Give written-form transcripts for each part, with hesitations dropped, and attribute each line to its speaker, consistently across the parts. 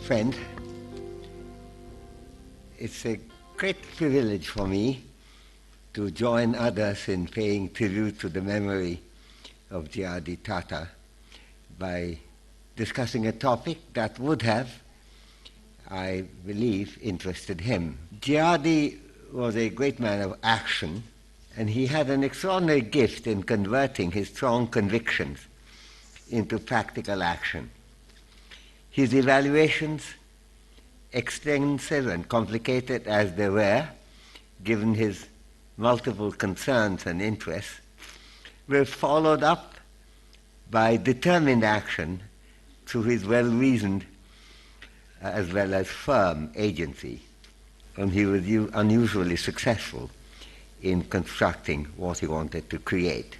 Speaker 1: Friend, it's a great privilege for me to join others in paying tribute to the memory of JRD Tata by discussing a topic that would have, I believe, interested him. JRD was a great man of action, and he had an extraordinary gift in converting his strong convictions into practical action. His evaluations, extensive and complicated as they were, given his multiple concerns and interests, were followed up by determined action through his well-reasoned as well as firm agency. And he was unusually successful in constructing what he wanted to create.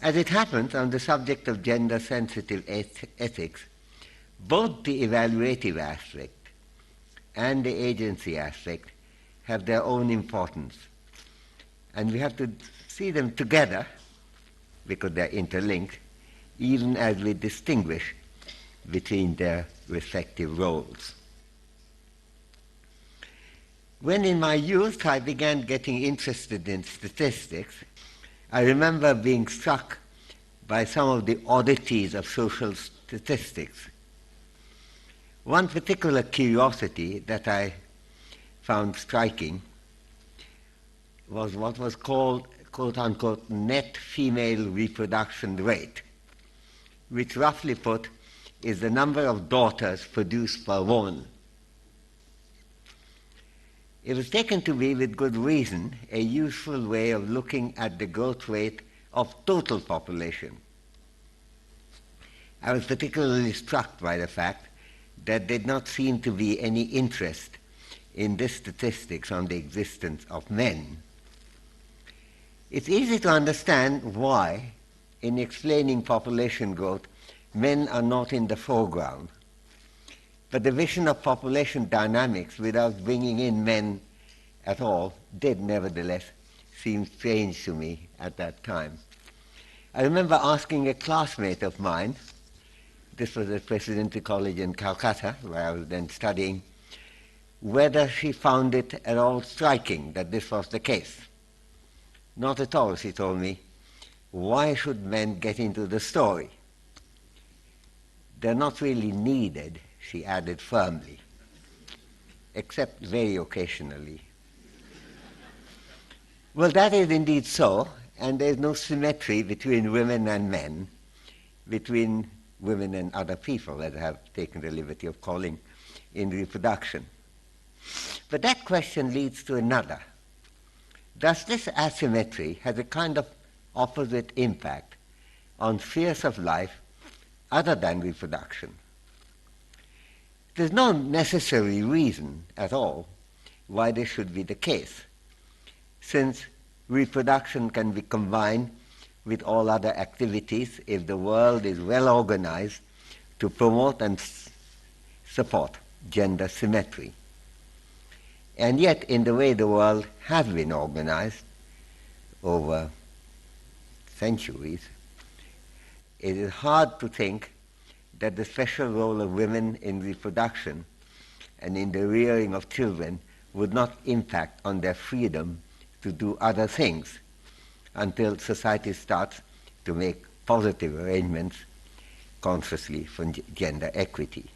Speaker 1: As it happens, on the subject of gender-sensitive ethics, both the evaluative aspect and the agency aspect have their own importance. And we have to see them together, because they're interlinked, even as we distinguish between their respective roles. When in my youth I began getting interested in statistics, I remember being struck by some of the oddities of social statistics. One particular curiosity that I found striking was what was called, quote-unquote, net female reproduction rate, which roughly put is the number of daughters produced per woman. It was taken to be, with good reason, a useful way of looking at the growth rate of total population. I was particularly struck by the fact that there did not seem to be any interest in this statistics on the existence of men. It's easy to understand why, in explaining population growth, men are not in the foreground. But the vision of population dynamics without bringing in men at all did nevertheless seem strange to me at that time. I remember asking a classmate of mine, this was at Presidential College in Calcutta, where I was then studying, whether she found it at all striking that this was the case. Not at all, she told me. Why should men get into the story? They're not really needed, she added firmly, except very occasionally. Well, that is indeed so, and there is no symmetry between women and men, between women and other people, as I have taken the liberty of calling, in reproduction. But that question leads to another. Does this asymmetry have a kind of opposite impact on spheres of life other than reproduction? There's no necessary reason at all why this should be the case, since reproduction can be combined with all other activities if the world is well organized to promote and support gender symmetry. And yet, in the way the world has been organized over centuries, it is hard to think that the special role of women in reproduction and in the rearing of children would not impact on their freedom to do other things until society starts to make positive arrangements consciously for gender equity.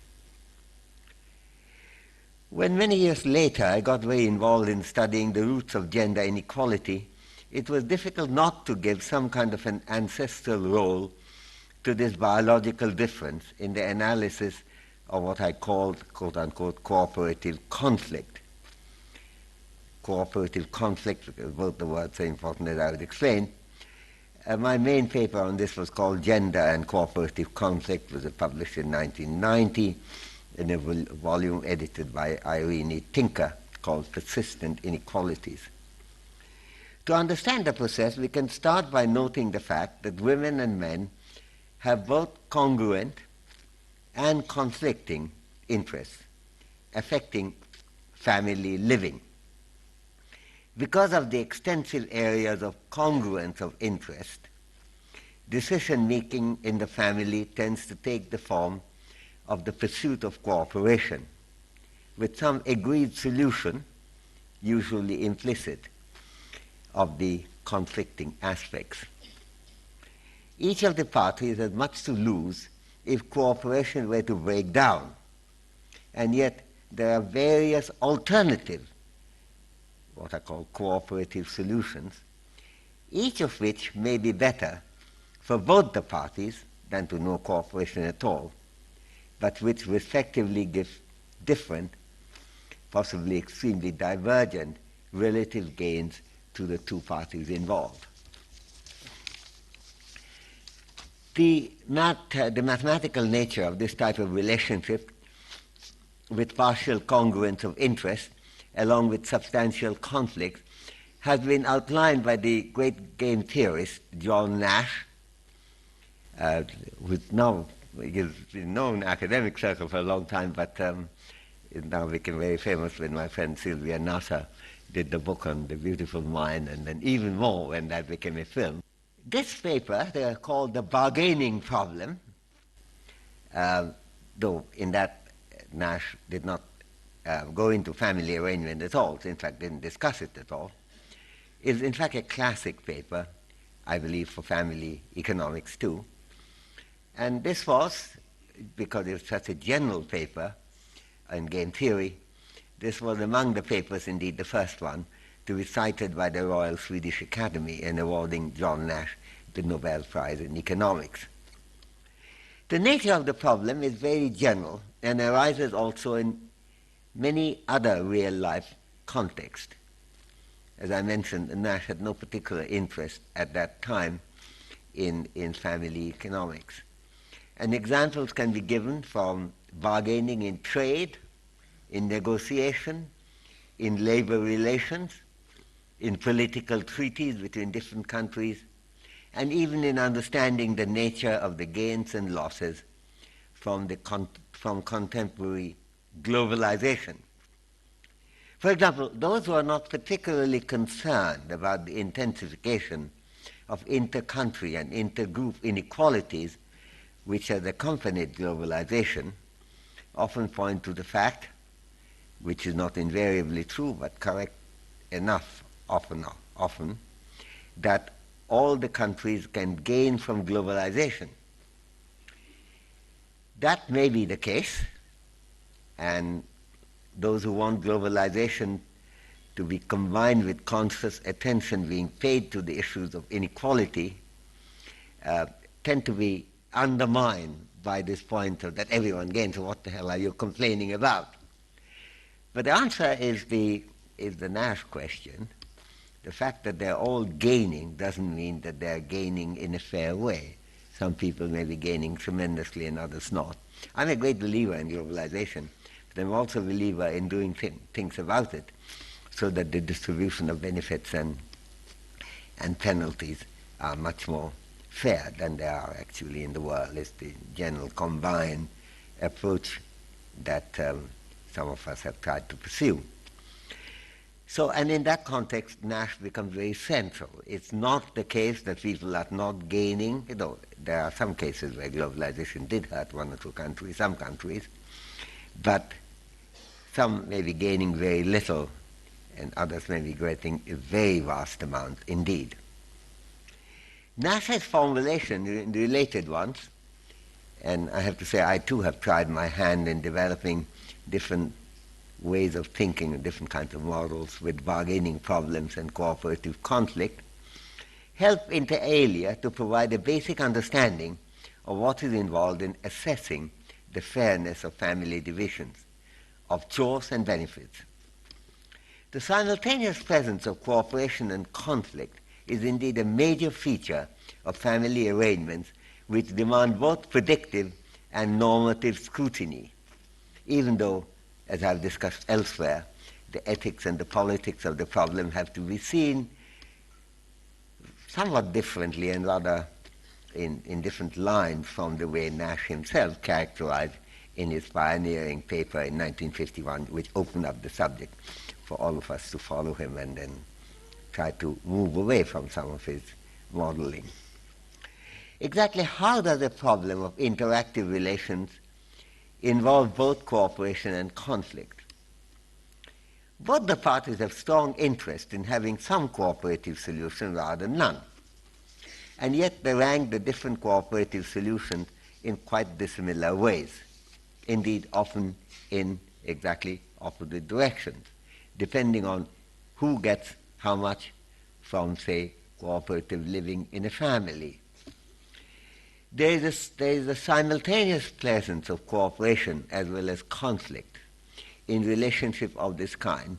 Speaker 1: When many years later I got very involved in studying the roots of gender inequality, it was difficult not to give some kind of an ancestral role to this biological difference in the analysis of what I called, quote-unquote, cooperative conflict. Cooperative conflict, because both the words are important, as I would explain. My main paper on this was called Gender and Cooperative Conflict. It was published in 1990 in a volume edited by Irene Tinker called Persistent Inequalities. To understand the process, we can start by noting the fact that women and men have both congruent and conflicting interests affecting family living. Because of the extensive areas of congruence of interest, decision-making in the family tends to take the form of the pursuit of cooperation, with some agreed solution, usually implicit, of the conflicting aspects. Each of the parties has much to lose if cooperation were to break down, and yet there are various alternative, what I call cooperative solutions, each of which may be better for both the parties than to no cooperation at all, but which respectively give different, possibly extremely divergent, relative gains to the two parties involved. The mathematical nature of this type of relationship with partial congruence of interest along with substantial conflict has been outlined by the great game theorist John Nash, who's now he's been known in academic circles for a long time, but is now became very famous when my friend Sylvia Nasser did the book on The Beautiful Mind, and then even more when that became a film. This paper, they are called the bargaining problem, though in that Nash did not go into family arrangement at all, in fact didn't discuss it at all, is in fact a classic paper, I believe, for family economics too. And this was, because it's such a general paper in game theory, this was among the papers, indeed the first one, to be cited by the Royal Swedish Academy in awarding John Nash the Nobel Prize in Economics. The nature of the problem is very general and arises also in many other real-life contexts. As I mentioned, Nash had no particular interest at that time in family economics. And examples can be given from bargaining in trade, in negotiation, in labor relations, in political treaties between different countries, and even in understanding the nature of the gains and losses from contemporary globalization. For example, those who are not particularly concerned about the intensification of inter-country and inter-group inequalities which has accompanied globalization often point to the fact, which is not invariably true but correct enough often, that all the countries can gain from globalization. That may be the case, and those who want globalization to be combined with conscious attention being paid to the issues of inequality tend to be undermined by this point of that everyone gains, so what the hell are you complaining about? But the answer is the Nash question. The fact that they're all gaining doesn't mean that they're gaining in a fair way. Some people may be gaining tremendously and others not. I'm a great believer in globalization, but I'm also a believer in doing things about it so that the distribution of benefits and penalties are much more fair than they are actually in the world. It's the general combined approach that some of us have tried to pursue. So, and in that context, Nash becomes very central. It's not the case that people are not gaining. You know, there are some cases where globalization did hurt one or two countries, some countries, but some may be gaining very little, and others may be getting a very vast amount indeed. Nash's formulation, the related ones, and I have to say I too have tried my hand in developing different ways of thinking and different kinds of models with bargaining problems and cooperative conflict, help inter alia to provide a basic understanding of what is involved in assessing the fairness of family divisions, of chores and benefits. The simultaneous presence of cooperation and conflict is indeed a major feature of family arrangements which demand both predictive and normative scrutiny, even though, as I've discussed elsewhere, the ethics and the politics of the problem have to be seen somewhat differently and rather in different lines from the way Nash himself characterized in his pioneering paper in 1951, which opened up the subject for all of us to follow him and then try to move away from some of his modeling. Exactly how does the problem of interactive relations involve both cooperation and conflict. Both the parties have strong interest in having some cooperative solution rather than none, and yet they rank the different cooperative solutions in quite dissimilar ways, indeed often in exactly opposite directions, depending on who gets how much from, say, cooperative living in a family. There is a simultaneous presence of cooperation as well as conflict in relationship of this kind.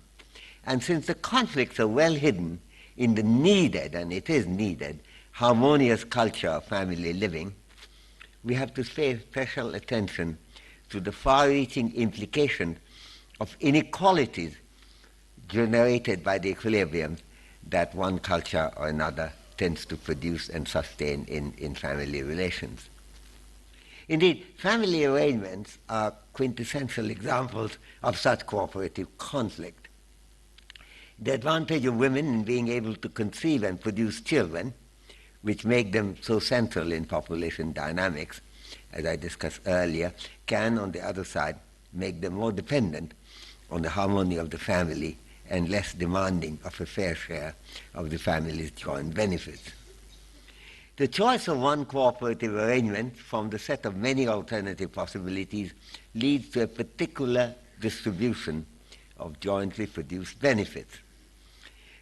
Speaker 1: And since the conflicts are well hidden in the needed, and it is needed, harmonious culture of family living, we have to pay special attention to the far-reaching implications of inequalities generated by the equilibrium that one culture or another tends to produce and sustain in family relations. Indeed, family arrangements are quintessential examples of such cooperative conflict. The advantage of women in being able to conceive and produce children, which make them so central in population dynamics, as I discussed earlier, can, on the other side, make them more dependent on the harmony of the family and less demanding of a fair share of the family's joint benefits. The choice of one cooperative arrangement from the set of many alternative possibilities leads to a particular distribution of jointly produced benefits.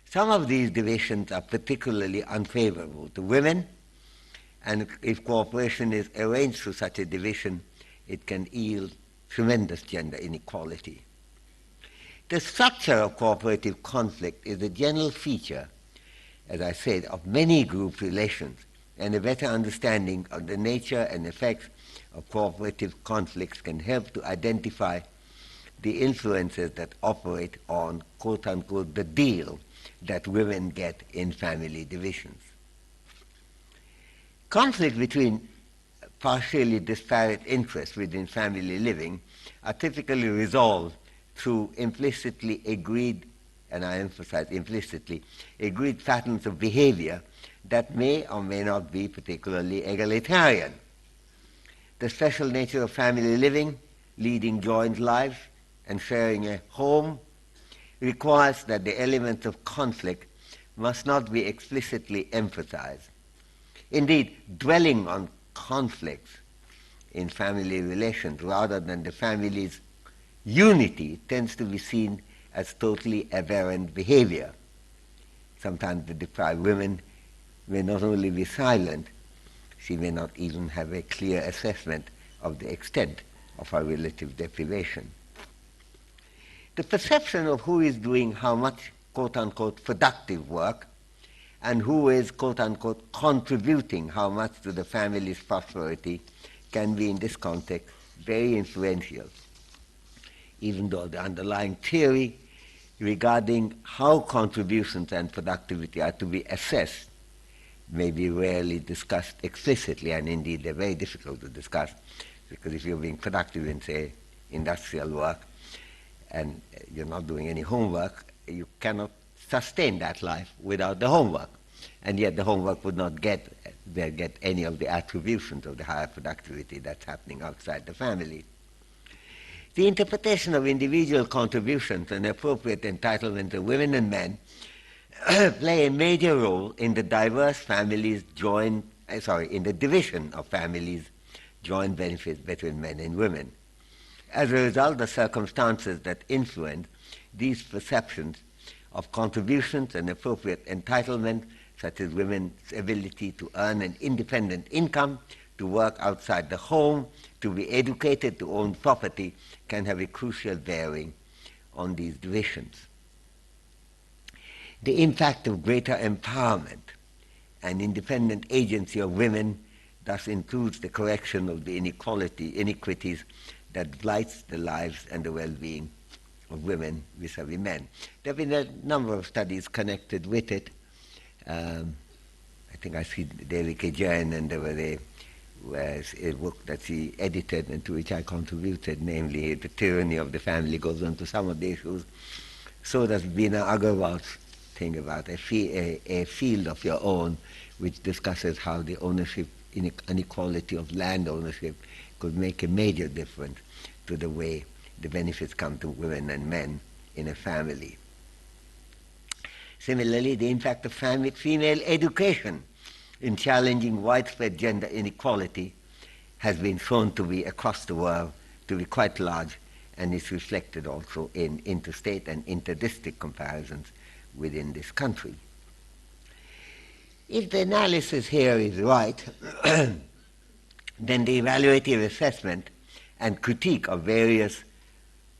Speaker 1: Some of these divisions are particularly unfavorable to women, and if cooperation is arranged through such a division, it can yield tremendous gender inequality. The structure of cooperative conflict is a general feature, as I said, of many group relations, and a better understanding of the nature and effects of cooperative conflicts can help to identify the influences that operate on, quote-unquote, the deal that women get in family divisions. Conflict between partially disparate interests within family living are typically resolved through implicitly agreed, and I emphasize implicitly, agreed patterns of behavior that may or may not be particularly egalitarian. The special nature of family living, leading joint lives, and sharing a home requires that the elements of conflict must not be explicitly emphasized. Indeed, dwelling on conflicts in family relations rather than the family's unity tends to be seen as totally aberrant behavior. Sometimes the deprived women may not only be silent, she may not even have a clear assessment of the extent of her relative deprivation. The perception of who is doing how much, quote-unquote, productive work and who is, quote-unquote, contributing how much to the family's prosperity can be, in this context, very influential, even though the underlying theory regarding how contributions and productivity are to be assessed may be rarely discussed explicitly, and indeed they're very difficult to discuss, because if you're being productive in, say, industrial work, and you're not doing any homework, you cannot sustain that life without the homework. And yet the homework would not get any of the attributions of the higher productivity that's happening outside the family. The interpretation of individual contributions and appropriate entitlement of women and men play a major role in the diverse families' in the division of families' joint benefits between men and women. As a result, the circumstances that influence these perceptions of contributions and appropriate entitlement, such as women's ability to earn an independent income, to work outside the home, to be educated, to own property, can have a crucial bearing on these divisions. The impact of greater empowerment and independent agency of women thus includes the correction of the iniquities that blights the lives and the well-being of women vis-a-vis men. There have been a number of studies connected with it. I think I see David K. Jain, and there was a book that she edited and to which I contributed, namely The Tyranny of the Family, goes on to some of the issues. So does Bina Agarwal's thing about a field of your own, which discusses how the ownership inequality of land ownership could make a major difference to the way the benefits come to women and men in a family. Similarly, the impact of female education in challenging widespread gender inequality has been shown to be across the world to be quite large, and is reflected also in interstate and interdistrict comparisons within this country. If the analysis here is right, then the evaluative assessment and critique of various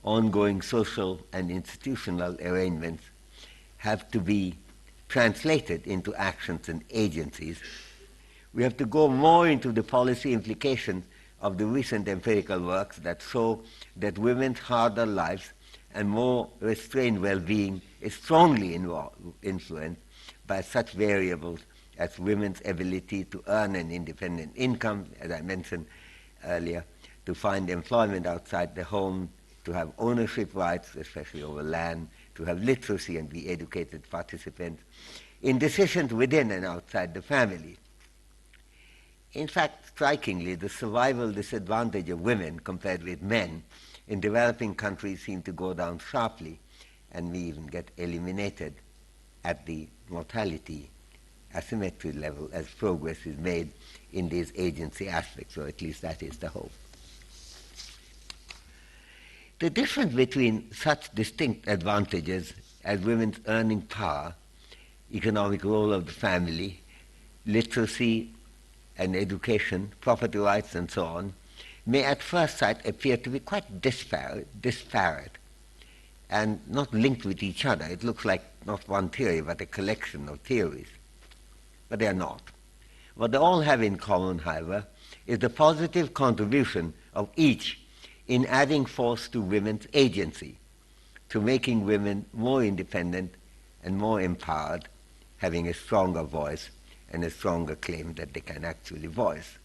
Speaker 1: ongoing social and institutional arrangements have to be translated into actions and agencies. We have to go more into the policy implications of the recent empirical works that show that women's harder lives and more restrained well-being is strongly influenced by such variables as women's ability to earn an independent income, as I mentioned earlier, to find employment outside the home, to have ownership rights, especially over land, to have literacy and be educated participants in decisions within and outside the family. In fact, strikingly, the survival disadvantage of women compared with men in developing countries seem to go down sharply and may even get eliminated at the mortality asymmetry level as progress is made in these agency aspects, or at least that is the hope. The difference between such distinct advantages as women's earning power, economic role of the family, literacy and education, property rights and so on, may at first sight appear to be quite disparate and not linked with each other. It looks like not one theory but a collection of theories. But they are not. What they all have in common, however, is the positive contribution of each in adding force to women's agency, to making women more independent and more empowered, having a stronger voice and a stronger claim that they can actually voice.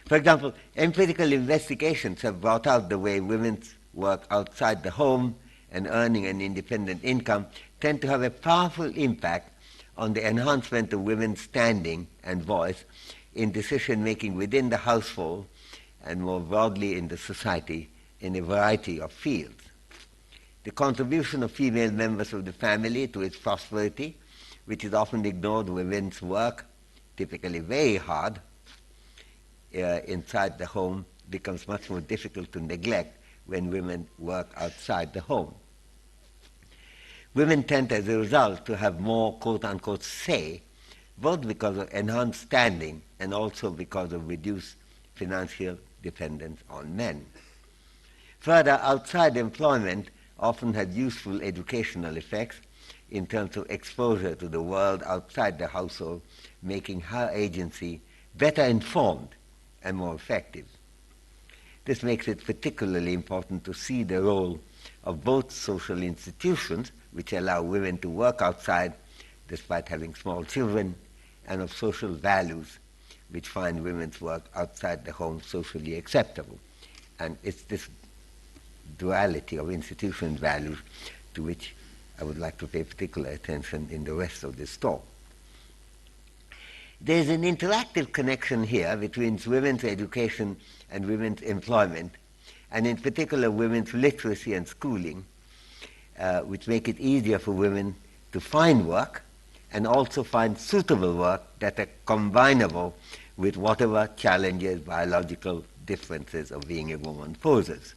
Speaker 1: For example, empirical investigations have brought out the way women's work outside the home and earning an independent income tend to have a powerful impact on the enhancement of women's standing and voice in decision-making within the household and more broadly in the society in a variety of fields. The contribution of female members of the family to its prosperity, which is often ignored, women's work, typically very hard, inside the home, becomes much more difficult to neglect when women work outside the home. Women tend, as a result, to have more quote-unquote say, both because of enhanced standing and also because of reduced financial dependence on men. Further, outside employment often has useful educational effects in terms of exposure to the world outside the household, making her agency better informed and more effective. This makes it particularly important to see the role of both social institutions, which allow women to work outside despite having small children, and of social values, which find women's work outside the home socially acceptable. And it's this duality of institution values to which I would like to pay particular attention in the rest of this talk. There's an interactive connection here between women's education and women's employment, and in particular women's literacy and schooling, which make it easier for women to find work and also find suitable work that are combinable with whatever challenges, biological differences of being a woman poses.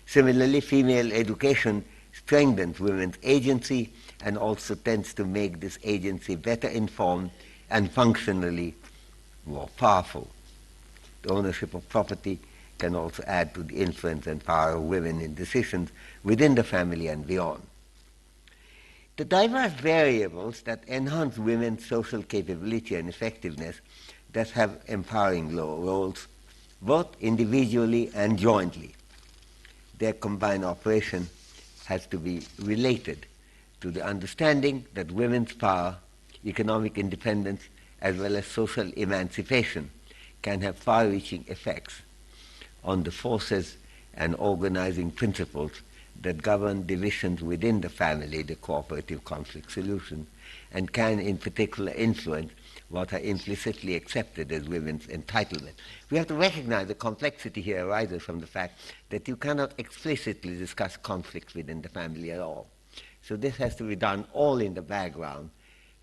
Speaker 1: Similarly, female education strengthens women's agency and also tends to make this agency better informed and functionally more powerful. The ownership of property can also add to the influence and power of women in decisions within the family and beyond. The diverse variables that enhance women's social capability and effectiveness thus have empowering roles, both individually and jointly. Their combined operation has to be related to the understanding that women's power, economic independence, as well as social emancipation can have far-reaching effects on the forces and organizing principles that govern divisions within the family, the cooperative conflict solution, and can in particular influence what are implicitly accepted as women's entitlement. We have to recognize the complexity here arises from the fact that you cannot explicitly discuss conflicts within the family at all. So this has to be done all in the background,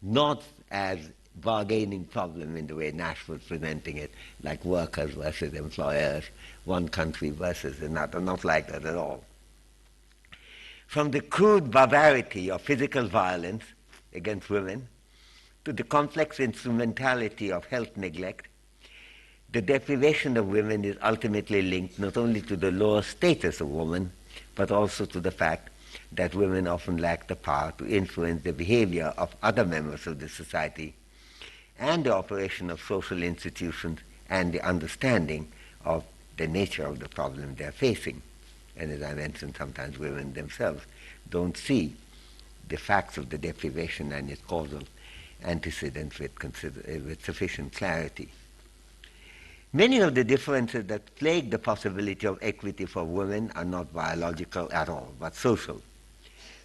Speaker 1: not as bargaining problem in the way Nash was presenting it, like workers versus employers, one country versus another, not like that at all. From the crude barbarity of physical violence against women to the complex instrumentality of health neglect, the deprivation of women is ultimately linked not only to the lower status of women, but also to the fact that women often lack the power to influence the behavior of other members of the society and the operation of social institutions and the understanding of the nature of the problem they're facing. And as I mentioned, sometimes women themselves don't see the facts of the deprivation and its causal antecedents with sufficient clarity. Many of the differences that plague the possibility of equity for women are not biological at all, but social.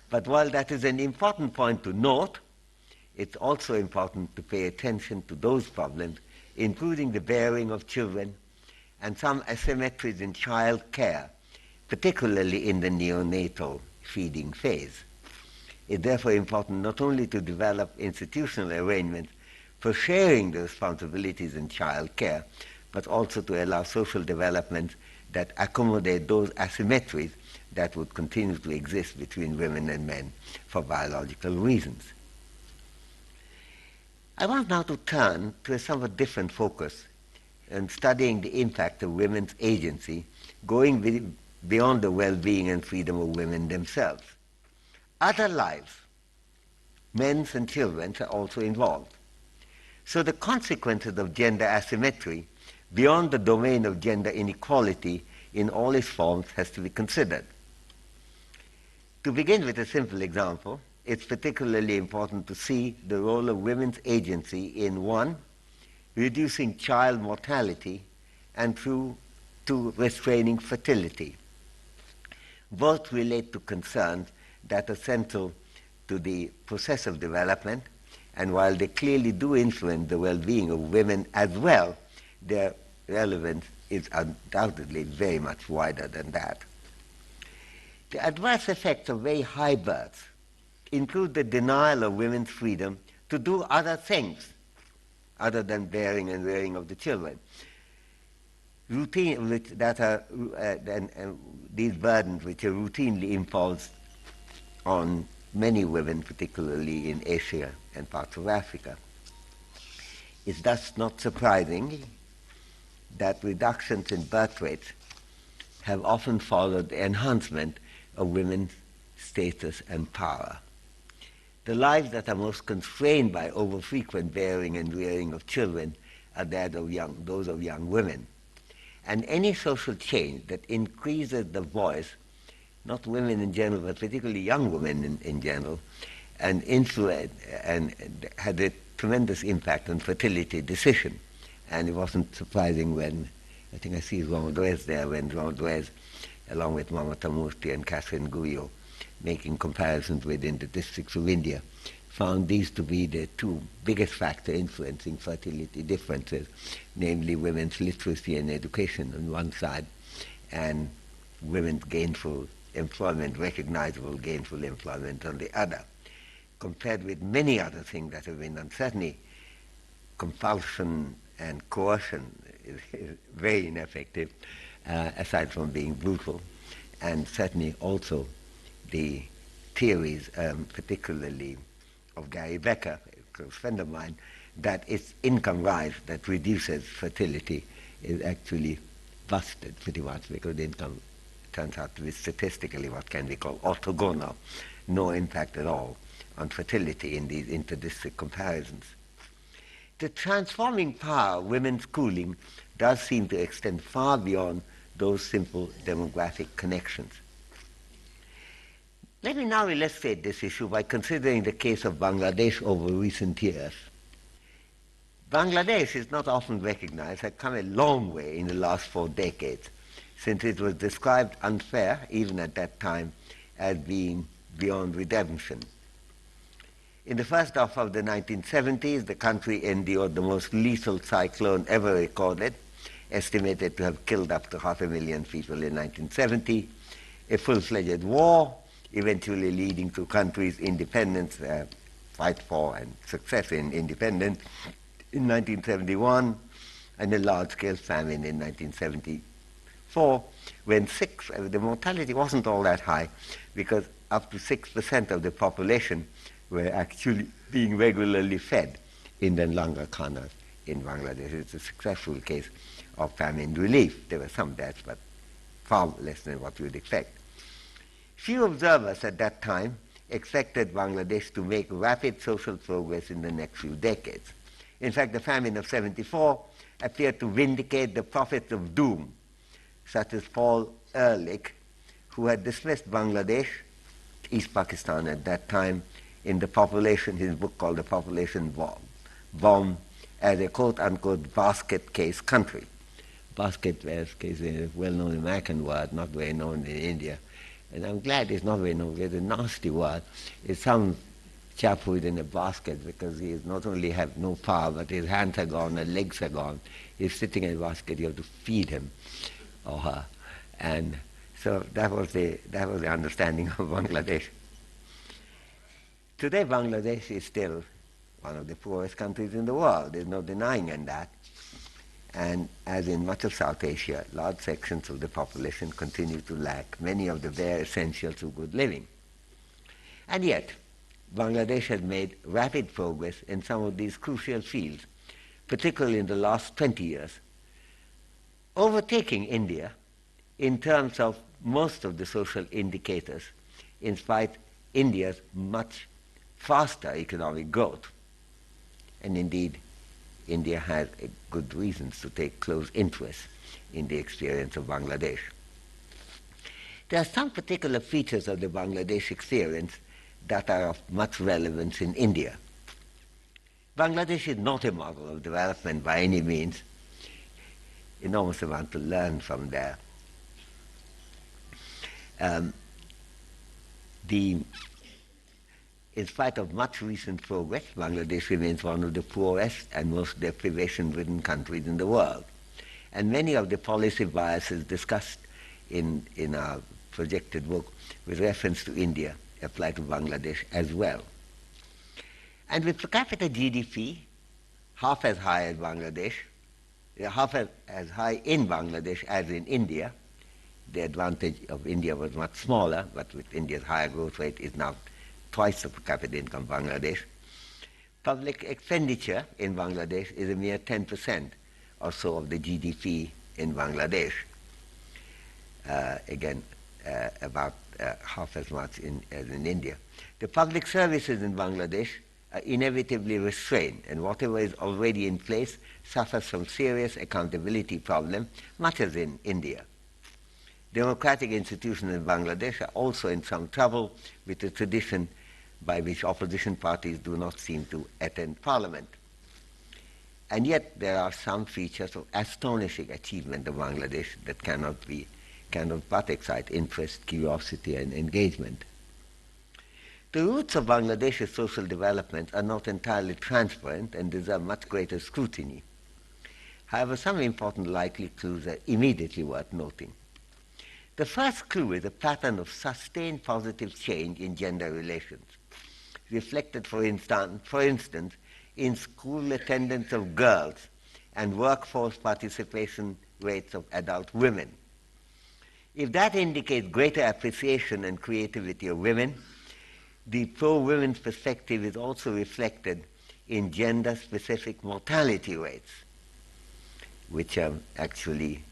Speaker 1: But while that is an important point to note, it's also important to pay attention to those problems, including the bearing of children and some asymmetries in child care, particularly in the neonatal feeding phase. It's therefore important not only to develop institutional arrangements for sharing the responsibilities in child care, but also to allow social developments that accommodate those asymmetries that would continue to exist between women and men for biological reasons. I want now to turn to a somewhat different focus in studying the impact of women's agency going beyond the well-being and freedom of women themselves. Other lives, men's and children's, are also involved. So the consequences of gender asymmetry beyond the domain of gender inequality in all its forms has to be considered. To begin with a simple example, it's particularly important to see the role of women's agency in, one, reducing child mortality, and two, restraining fertility. Both relate to concerns that are central to the process of development, and while they clearly do influence the well-being of women as well, their relevance is undoubtedly very much wider than that. The adverse effects of very high births include the denial of women's freedom to do other things other than bearing and rearing of the children. These burdens which are routinely imposed on many women, particularly in Asia and parts of Africa. It's thus not surprising that reductions in birth rates have often followed the enhancement of women's status and power. The lives that are most constrained by over-frequent bearing and rearing of children are those of young women. And any social change that increases the voice, not women in general, but particularly young women in general, and had a tremendous impact on fertility decision. And it wasn't surprising when, I think I see Rondres there, when Rondres, along with Mamata Murthy and Catherine Guyot, making comparisons within the districts of India, found these to be the two biggest factors influencing fertility differences, namely women's literacy and education on one side, and women's gainful employment, recognizable gainful employment on the other, compared with many other things that have been done. Certainly, compulsion and coercion is very ineffective, aside from being brutal, and certainly also the theories, particularly of Gary Becker, a close friend of mine, that it's income rise that reduces fertility is actually busted pretty much, because income turns out to be statistically what can be called orthogonal, no impact at all on fertility in these interdistrict comparisons. The transforming power of women's schooling does seem to extend far beyond those simple demographic connections. Let me now illustrate this issue by considering the case of Bangladesh over recent years. Bangladesh is not often recognized, has come a long way in the last 4 decades, since it was described unfair, even at that time, as being beyond redemption. In the first half of the 1970s, the country endured the most lethal cyclone ever recorded, estimated to have killed up to 500,000 people in 1970, a full-fledged war, eventually leading to country's independence, fight for and success in independence in 1971, and a large-scale famine in 1974, when the mortality wasn't all that high, because up to 6% of the population were actually being regularly fed in the Langar Khanas in Bangladesh. It's a successful case of famine relief. There were some deaths, but far less than what you would expect. Few observers at that time expected Bangladesh to make rapid social progress in the next few decades. In fact, the famine of 74 appeared to vindicate the prophets of doom, such as Paul Ehrlich, who had dismissed Bangladesh, East Pakistan at that time, in the population, his book called The Population Bomb, as a quote-unquote basket case country. Basket case is a well-known American word, not very known in India. And I'm glad it's not very known. It's a nasty word. It's some chap who is in a basket because he not only have no power, but his hands are gone, his legs are gone. He's sitting in a basket. You have to feed him or her. And so that was the understanding of Bangladesh. Today, Bangladesh is still one of the poorest countries in the world. There's no denying that. And as in much of South Asia, large sections of the population continue to lack many of the bare essentials of good living. And yet, Bangladesh has made rapid progress in some of these crucial fields, particularly in the last 20 years, overtaking India in terms of most of the social indicators, in spite of India's much faster economic growth. And indeed, India has good reasons to take close interest in the experience of Bangladesh. There are some particular features of the Bangladesh experience that are of much relevance in India. Bangladesh is not a model of development by any means. Enormous amount to learn from there. In spite of much recent progress, Bangladesh remains one of the poorest and most deprivation-ridden countries in the world. And many of the policy biases discussed in our projected book with reference to India apply to Bangladesh as well. And with per capita GDP half as high as Bangladesh, half as high in Bangladesh as in India, the advantage of India was much smaller, but with India's higher growth rate is now twice the per capita income of Bangladesh. Public expenditure in Bangladesh is a mere 10% or so of the GDP in Bangladesh. About half as much as in India. The public services in Bangladesh are inevitably restrained, and whatever is already in place suffers from serious accountability problems, much as in India. Democratic institutions in Bangladesh are also in some trouble with the tradition by which opposition parties do not seem to attend parliament. And yet there are some features of astonishing achievement of Bangladesh that cannot but excite interest, curiosity, and engagement. The roots of Bangladesh's social development are not entirely transparent and deserve much greater scrutiny. However, some important likely clues are immediately worth noting. The first clue is a pattern of sustained positive change in gender relations, reflected, for instance, in school attendance of girls and workforce participation rates of adult women. If that indicates greater appreciation and creativity of women, the pro-women's perspective is also reflected in gender-specific mortality rates, which are actually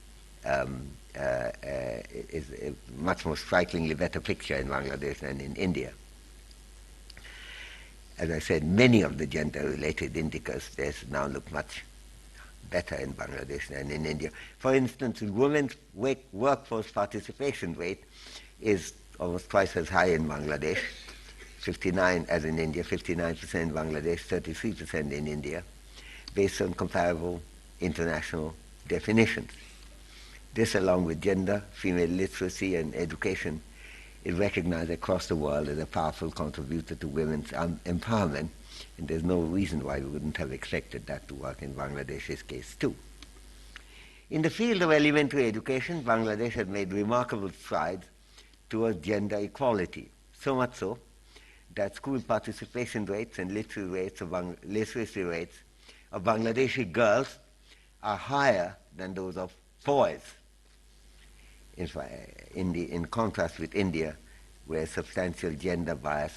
Speaker 1: is a much more strikingly better picture in Bangladesh than in India. As I said, many of the gender-related indicators now look much better in Bangladesh than in India. For instance, women's workforce participation rate is almost twice as high in Bangladesh, 59 as in India, 59% in Bangladesh, 33% in India, based on comparable international definitions. This, along with gender, female literacy, and education, is recognized across the world as a powerful contributor to women's empowerment, and there's no reason why we wouldn't have expected that to work in Bangladesh's case too. In the field of elementary education, Bangladesh has made remarkable strides towards gender equality, so much so that school participation rates and literacy rates of Bangladeshi girls are higher than those of boys, in contrast with India, where substantial gender bias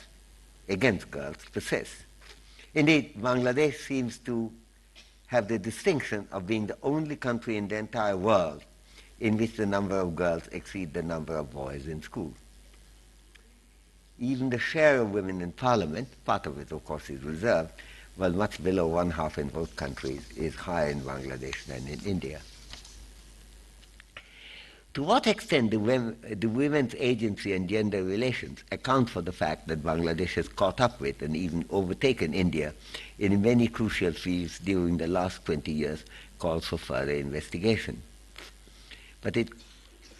Speaker 1: against girls persists. Indeed, Bangladesh seems to have the distinction of being the only country in the entire world in which the number of girls exceed the number of boys in school. Even the share of women in parliament, part of it of course is reserved, while much below one-half in both countries, is higher in Bangladesh than in India. To what extent do women's agency and gender relations account for the fact that Bangladesh has caught up with and even overtaken India in many crucial fields during the last 20 years calls for further investigation? But it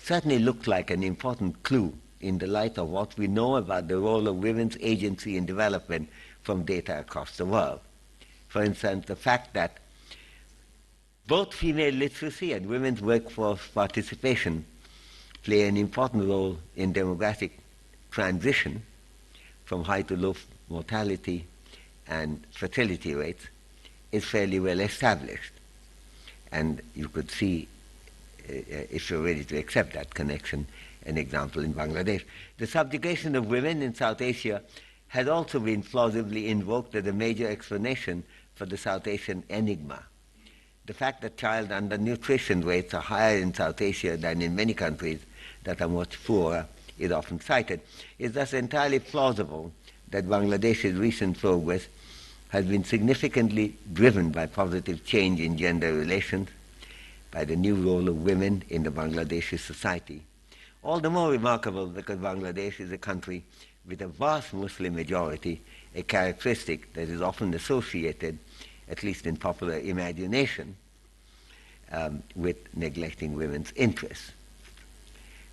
Speaker 1: certainly looked like an important clue in the light of what we know about the role of women's agency in development from data across the world. For instance, the fact that both female literacy and women's workforce participation play an important role in demographic transition from high to low mortality and fertility rates is fairly well established. And you could see, if you're ready to accept that connection, an example in Bangladesh. The subjugation of women in South Asia has also been plausibly invoked as a major explanation for the South Asian enigma. The fact that child undernutrition rates are higher in South Asia than in many countries that are much poorer is often cited. It's thus entirely plausible that Bangladesh's recent progress has been significantly driven by positive change in gender relations, by the new role of women in the Bangladeshi society. All the more remarkable because Bangladesh is a country with a vast Muslim majority, a characteristic that is often associated, at least in popular imagination, with neglecting women's interests.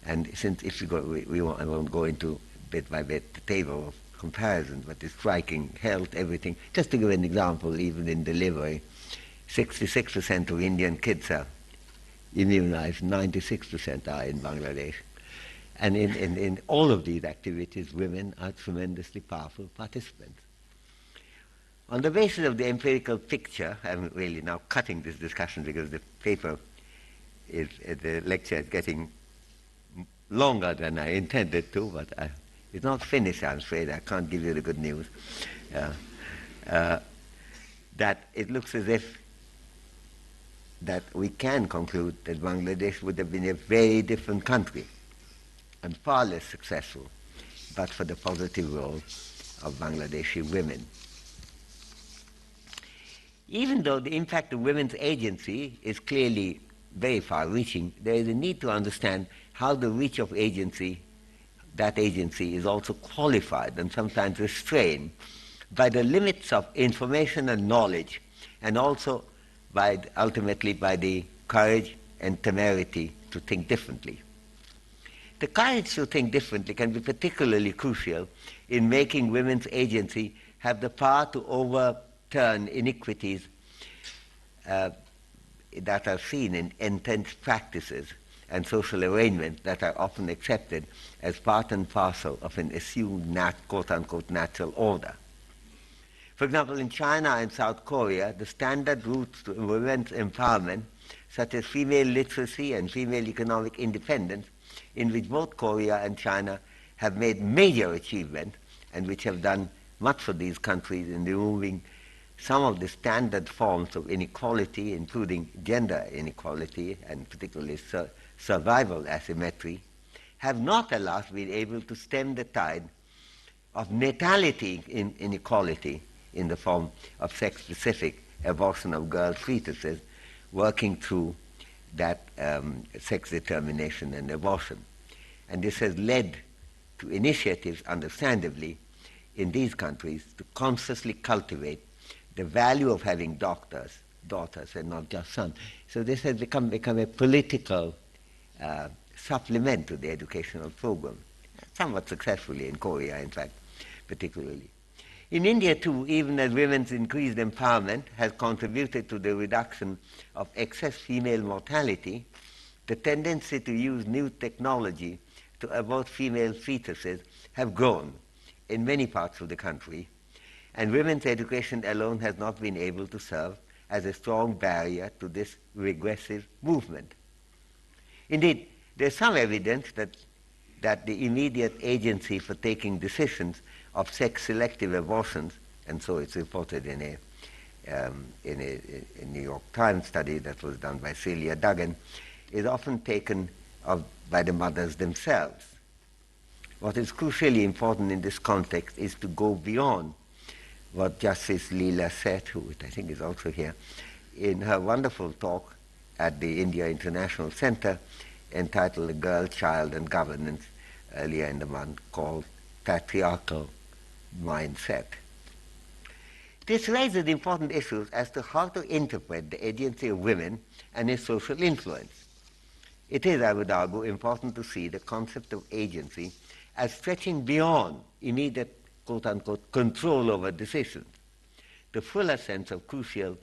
Speaker 1: And since if I won't go into bit by bit the table of comparison, but it's striking, health, everything. Just to give an example, even in delivery, 66% of Indian kids are immunized, 96% are in Bangladesh. And in all of these activities, women are tremendously powerful participants. On the basis of the empirical picture, I'm really now cutting this discussion because the lecture is getting longer than I intended to, but it's not finished, I'm afraid. I can't give you the good news. That it looks as if that we can conclude that Bangladesh would have been a very different country and far less successful, but for the positive role of Bangladeshi women. Even though the impact of women's agency is clearly very far-reaching, there is a need to understand how the reach of agency, that agency, is also qualified and sometimes restrained by the limits of information and knowledge, and also ultimately by the courage and temerity to think differently. The courage to think differently can be particularly crucial in making women's agency have the power to overturn inequities that are seen in entrenched practices and social arrangements that are often accepted as part and parcel of an assumed quote-unquote natural order. For example, in China and South Korea, the standard routes to women's empowerment, such as female literacy and female economic independence, in which both Korea and China have made major achievements and which have done much for these countries in removing some of the standard forms of inequality, including gender inequality and particularly survival asymmetry, have not at last been able to stem the tide of natality inequality in the form of sex-specific abortion of girl fetuses, working through that sex determination and abortion. And this has led to initiatives, understandably, in these countries to consciously cultivate the value of having daughters and not just sons. So this has become a political supplement to the educational program. somewhat successfully in Korea, in fact, particularly. In India, too, even as women's increased empowerment has contributed to the reduction of excess female mortality, the tendency to use new technology to abort female fetuses have grown in many parts of the country, and women's education alone has not been able to serve as a strong barrier to this regressive movement. Indeed, there is some evidence that the immediate agency for taking decisions of sex-selective abortions, and so it's reported in a New York Times study that was done by Celia Duggan, is often taken by the mothers themselves. What is crucially important in this context is to go beyond what Justice Leela Seth, who I think is also here, in her wonderful talk at the India International Center entitled "A Girl, Child and Governance" earlier in the month, called Patriarchal Mindset. This raises important issues as to how to interpret the agency of women and its social influence. It is, I would argue, important to see the concept of agency as stretching beyond immediate, quote-unquote, control over decisions. The fuller sense of crucial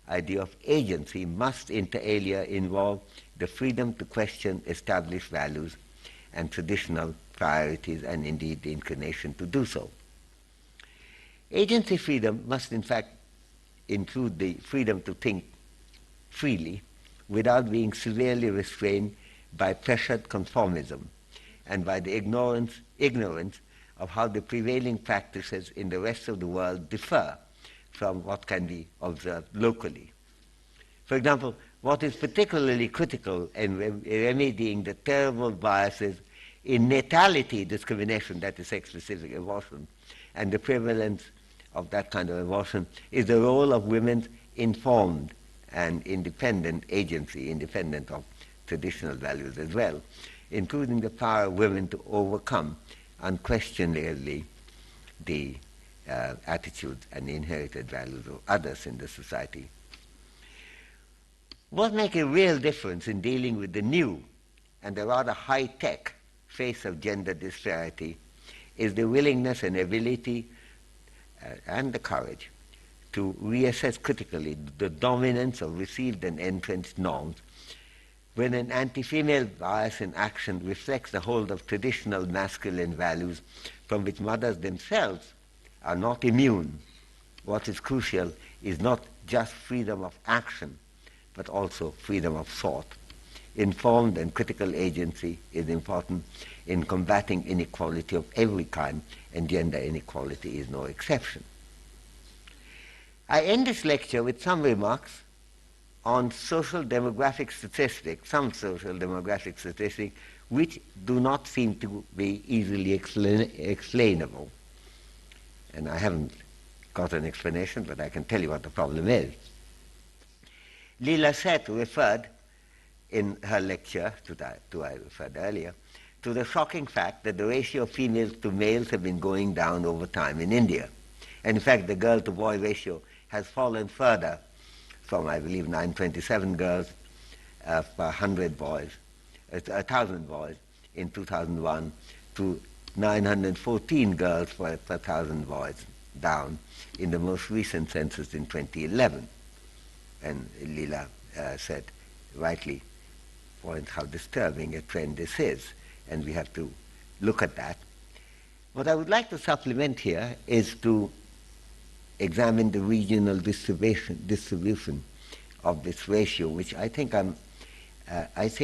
Speaker 1: idea of agency must inter alia involve the freedom to question established values and traditional priorities, and indeed the inclination to do so. Agency freedom must in fact include the freedom to think freely without being severely restrained by pressured conformism and by the ignorance of how the prevailing practices in the rest of the world differ from what can be observed locally. For example, what is particularly critical in remedying the terrible biases in natality discrimination, that is sex-specific abortion, and the prevalence of that kind of abortion, is the role of women's informed and independent agency, independent of traditional values as well, including the power of women to overcome unquestionably the attitudes and inherited values of others in the society. What makes a real difference in dealing with the new and the rather high-tech face of gender disparity is the willingness and ability and the courage to reassess critically the dominance of received and entrenched norms when an anti-female bias in action reflects the hold of traditional masculine values from which mothers themselves are not immune. What is crucial is not just freedom of action, but also freedom of thought. Informed and critical agency is important in combating inequality of every kind, and gender inequality is no exception. I end this lecture with some remarks on social demographic statistics, some social demographic statistics, which do not seem to be easily explainable. And I haven't got an explanation, but I can tell you what the problem is. Leela Seth referred in her lecture, to I referred earlier, to the shocking fact that the ratio of females to males have been going down over time in India. And in fact, the girl-to-boy ratio has fallen further from, I believe, 927 girls per 1,000 boys in 2001 to 914 girls per 1,000 boys down in the most recent census in 2011. And Leela said, rightly points how disturbing a trend this is, and we have to look at that. What I would like to supplement here is to examine the regional distribution of this ratio, which I think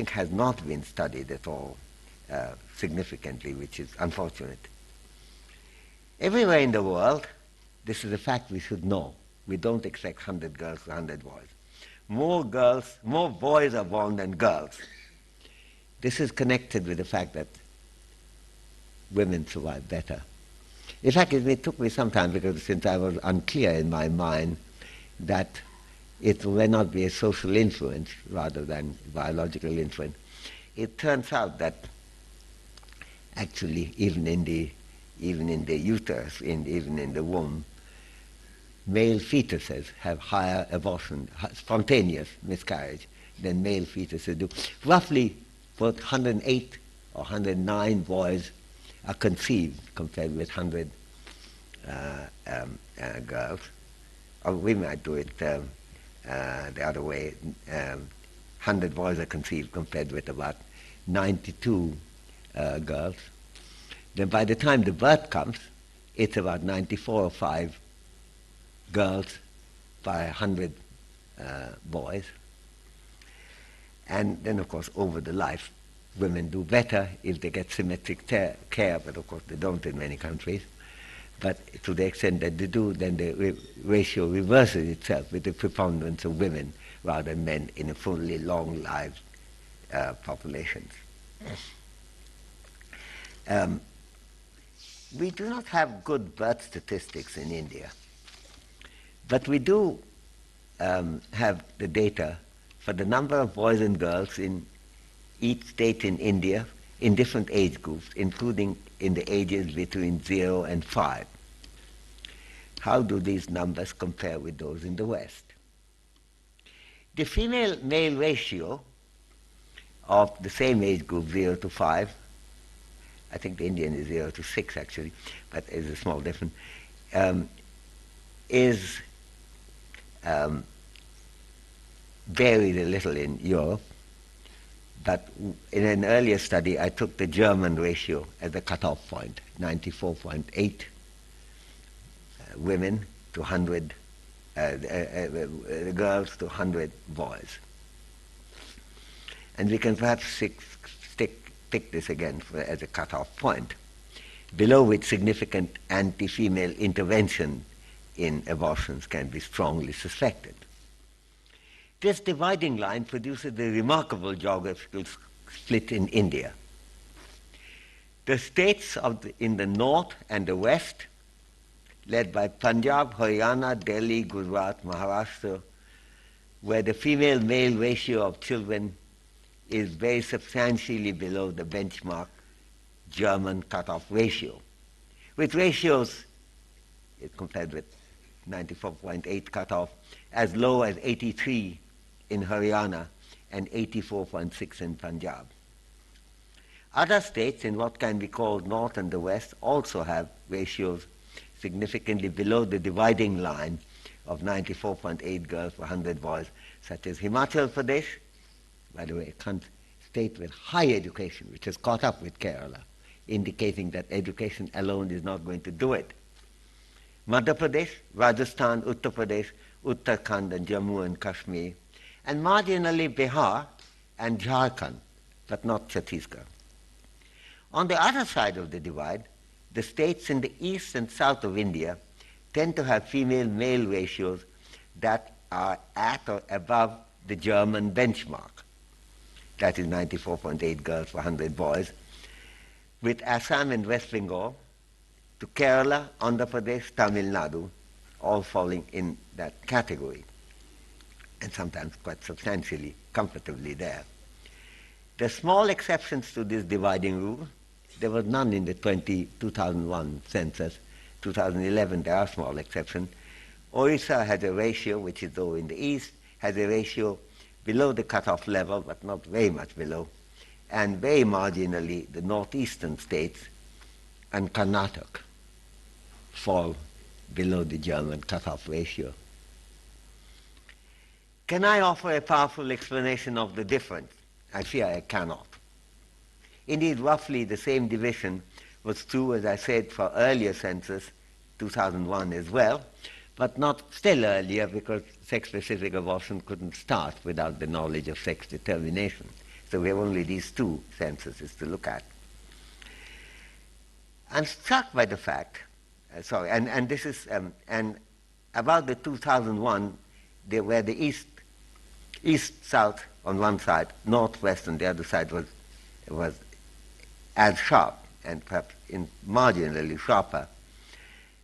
Speaker 1: has not been studied at all significantly, which is unfortunate. Everywhere in the world, this is a fact we should know. We don't expect 100 girls to 100 boys. More boys are born than girls. This is connected with the fact that women survive better. In fact, it took me some time, because since I was unclear in my mind that it may not be a social influence rather than biological influence, it turns out that actually even in the uterus, even in the womb, male fetuses have higher abortion, spontaneous miscarriage, than male fetuses do. Roughly, for 108 or 109 boys are conceived compared with 100 girls. Or we might do it the other way. 100 boys are conceived compared with about 92 girls. Then by the time the birth comes, it's about 94 or 5 girls by 100 boys. And then, of course, over the life, women do better if they get symmetric care, but of course they don't in many countries. But to the extent that they do, then the ratio reverses itself with the preponderance of women rather than men in a fully long-lived populations. We do not have good birth statistics in India, but we do have the data for the number of boys and girls in each state in India in different age groups, including in the ages between 0 and 5. How do these numbers compare with those in the West? The female-male ratio of the same age group, 0 to 5, I think the Indian is 0 to 6 actually, but it's a small difference, is varied a little in Europe, but in an earlier study I took the German ratio as a cutoff point, 94.8 women to 100 girls to 100 boys. And we can perhaps pick this again as a cutoff point, below which significant anti-female intervention in abortions can be strongly suspected. This dividing line produces a remarkable geographical split in India. The states in the north and the west, led by Punjab, Haryana, Delhi, Gujarat, Maharashtra, where the female-male ratio of children is very substantially below the benchmark German cutoff ratio, with ratios, compared with 94.8 cutoff, as low as 83 in Haryana and 84.6 in Punjab. Other states in what can be called north and the west also have ratios significantly below the dividing line of 94.8 girls per 100 boys, such as Himachal Pradesh, by the way, a state with high education, which has caught up with Kerala, indicating that education alone is not going to do it. Madhya Pradesh, Rajasthan, Uttar Pradesh, Uttarakhand and Jammu and Kashmir, and marginally Bihar and Jharkhand, but not Chhattisgarh. On the other side of the divide, the states in the east and south of India tend to have female-male ratios that are at or above the German benchmark. That is 94.8 girls per 100 boys, with Assam and West Bengal, to Kerala, Andhra Pradesh, Tamil Nadu, all falling in that category, and sometimes quite substantially, comfortably there. There are small exceptions to this dividing rule. There was none in the 2001 census. 2011, there are small exceptions. Orissa has a ratio, which is though in the east, has a ratio below the cutoff level, but not very much below, and very marginally the northeastern states and Karnataka fall below the German cutoff ratio. Can I offer a powerful explanation of the difference? I fear I cannot. Indeed, roughly the same division was true, as I said, for earlier census, 2001 as well, but not still earlier because sex-specific abortion couldn't start without the knowledge of sex determination. So we have only these two censuses to look at. I'm struck by the fact, and this is, and about the 2001, where the east-south on one side, north-west on the other side was as sharp and perhaps marginally sharper.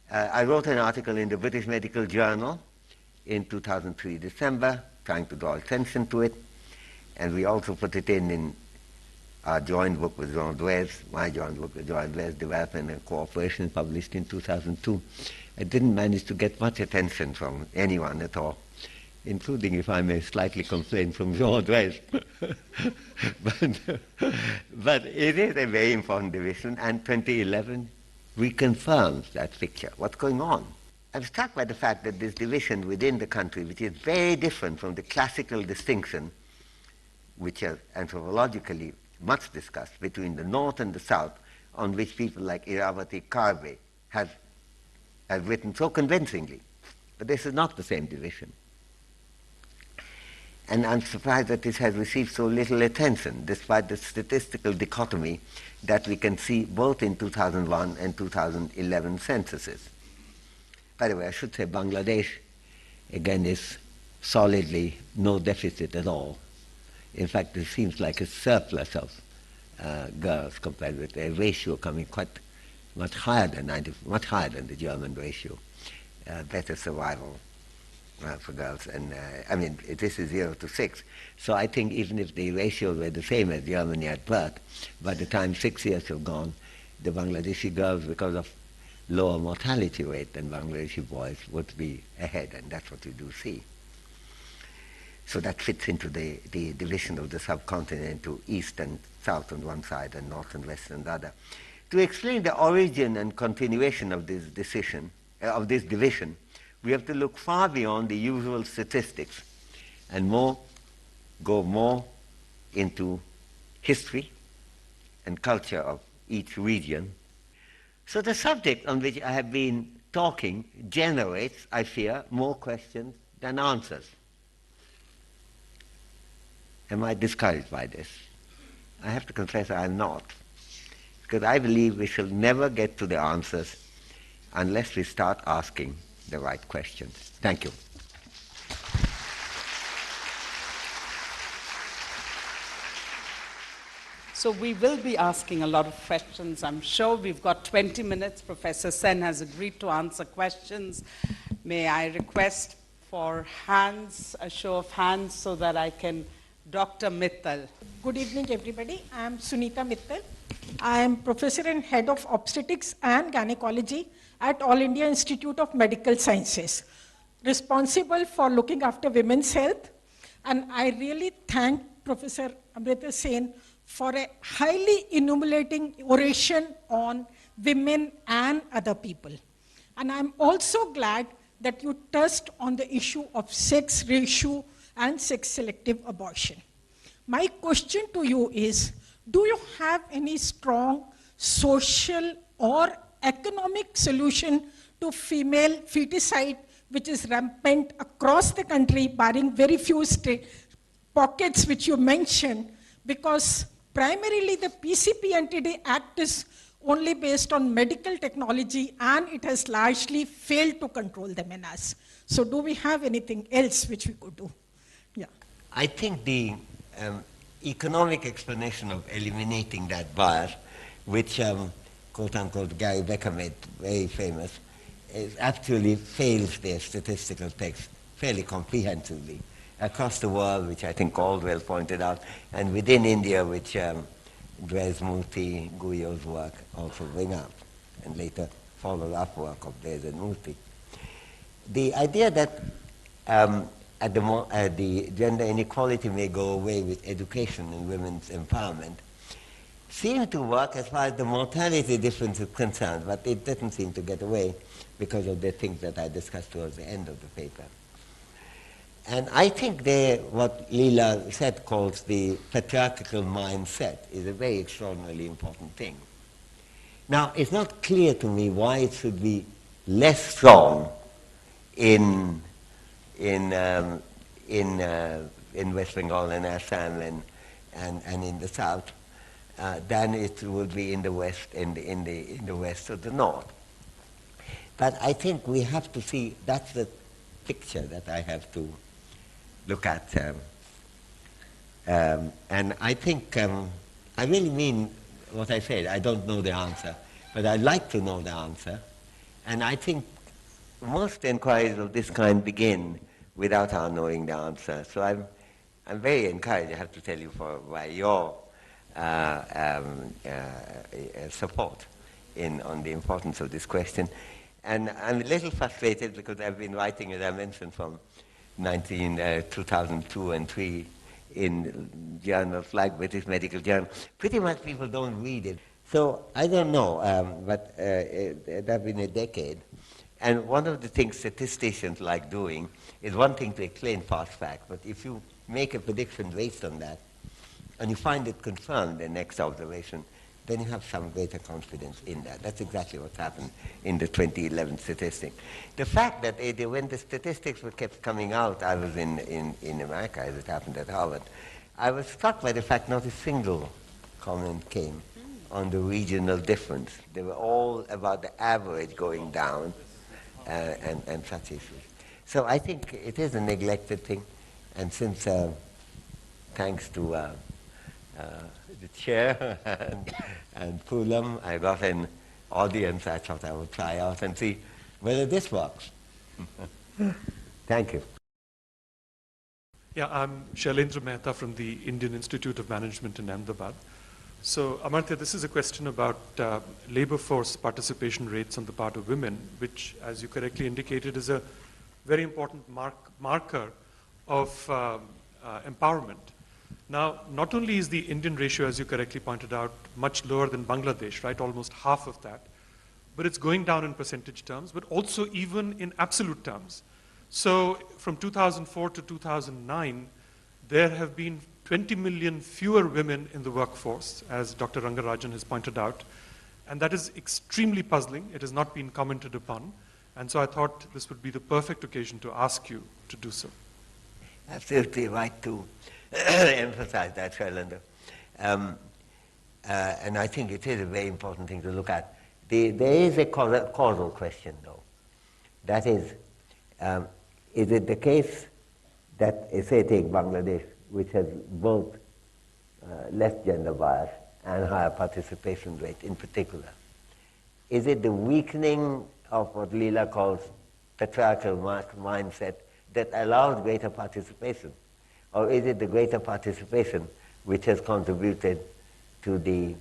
Speaker 1: I wrote an article in the British Medical Journal in 2003 December, trying to draw attention to it, and we also put it in our joint book with Jean Duez, my joint book with Jean Duez, Development and Cooperation, published in 2002. I didn't manage to get much attention from anyone at all, including, if I may slightly complain, from Jean Dresse. but it is a very important division, and 2011 reconfirms that picture. What's going on? I'm struck by the fact that this division within the country, which is very different from the classical distinction, which is anthropologically much discussed, between the North and the South, on which people like Iravati Karve have written so convincingly. But this is not the same division. And I'm surprised that this has received so little attention, despite the statistical dichotomy that we can see both in 2001 and 2011 censuses. By the way, I should say Bangladesh, again, is solidly no deficit at all. In fact, it seems like a surplus of girls compared with a ratio coming much higher than the German ratio. Better survival for girls, and this is 0 to 6. So I think even if the ratios were the same as Germany at birth, by the time 6 years have gone, the Bangladeshi girls, because of lower mortality rate than Bangladeshi boys, would be ahead, and that's what you do see. So that fits into the division of the subcontinent into East and South on one side and North and West on the other. To explain the origin and continuation of this division, we have to look far beyond the usual statistics and go more into history and culture of each region. So the subject on which I have been talking generates, I fear, more questions than answers. Am I discouraged by this? I have to confess I am not, because I believe we shall never get to the answers unless we start asking the right questions. Thank you.
Speaker 2: So we will be asking a lot of questions. I'm sure we've got 20 minutes. Professor Sen has agreed to answer questions. May I request for hands, a show of hands, so that I can, Dr. Mittal.
Speaker 3: Good evening, everybody. I am Sunita Mittal. I am Professor and Head of Obstetrics and Gynecology at All India Institute of Medical Sciences, responsible for looking after women's health. And I really thank Professor Amartya Sen for a highly illuminating oration on women and other people. And I'm also glad that you touched on the issue of sex ratio and sex-selective abortion. My question to you is, do you have any strong social or economic solution to female feticide, which is rampant across the country, barring very few pockets which you mentioned, because primarily the PCP Act is only based on medical technology and it has largely failed to control the menace. So do we have anything else which we could do? Yeah.
Speaker 1: I think the economic explanation of eliminating that bias, which quote-unquote Gary Becker made very famous, actually fails their statistical text fairly comprehensively across the world, which I think Caldwell pointed out, and within India, which Dres Murthy, Guyo's work also bring up, and later follow-up work of Dres and Murthy. The idea that the gender inequality may go away with education and women's empowerment seems to work as far as the mortality difference is concerned, but it doesn't seem to get away because of the things that I discussed towards the end of the paper. And I think what Leela said calls the patriarchal mindset is a very extraordinarily important thing. Now, it's not clear to me why it should be less strong in West Bengal and Assam and in the South than it would be in the West, in the West or the North. But I think we have to see, that's the picture that I have to look at. And I think, I really mean what I said. I don't know the answer, but I'd like to know the answer. And I think most inquiries of this kind begin without our knowing the answer. So I'm very encouraged, I have to tell you, by your support on the importance of this question. And I'm a little frustrated because I've been writing, as I mentioned, from 2002 and 3 in journals like British Medical Journal. Pretty much people don't read it. So I don't know, but that's been a decade. And one of the things statisticians like doing is one thing to explain past fact, but if you make a prediction based on that, and you find it confirmed in next observation, then you have some greater confidence in that. That's exactly what happened in the 2011 statistic. The fact that when the statistics were kept coming out, I was in America, as it happened at Harvard, I was struck by the fact not a single comment came on the regional difference. They were all about the average going down and such issues. So I think it is a neglected thing, and since thanks to the chair and Poolam, I got an audience. I thought I would try out and see whether this works. Thank you.
Speaker 4: Yeah, I'm Shailendra Mehta from the Indian Institute of Management in Ahmedabad. So, Amartya, this is a question about labor force participation rates on the part of women, which, as you correctly indicated, is a very important marker of empowerment. Now, not only is the Indian ratio, as you correctly pointed out, much lower than Bangladesh, right, almost half of that, but it's going down in percentage terms, but also even in absolute terms. So from 2004 to 2009, there have been 20 million fewer women in the workforce, as Dr. Rangarajan has pointed out, and that is extremely puzzling. It has not been commented upon, and so I thought this would be the perfect occasion to ask you to do so.
Speaker 1: Absolutely right to emphasize that, Shailendra. And I think it is a very important thing to look at. There is a causal question, though. That is it the case that, say, take Bangladesh, which has both less gender bias and higher participation rate in particular? Is it the weakening of what Leela calls patriarchal mindset that allows greater participation? Or is it the greater participation which has contributed to the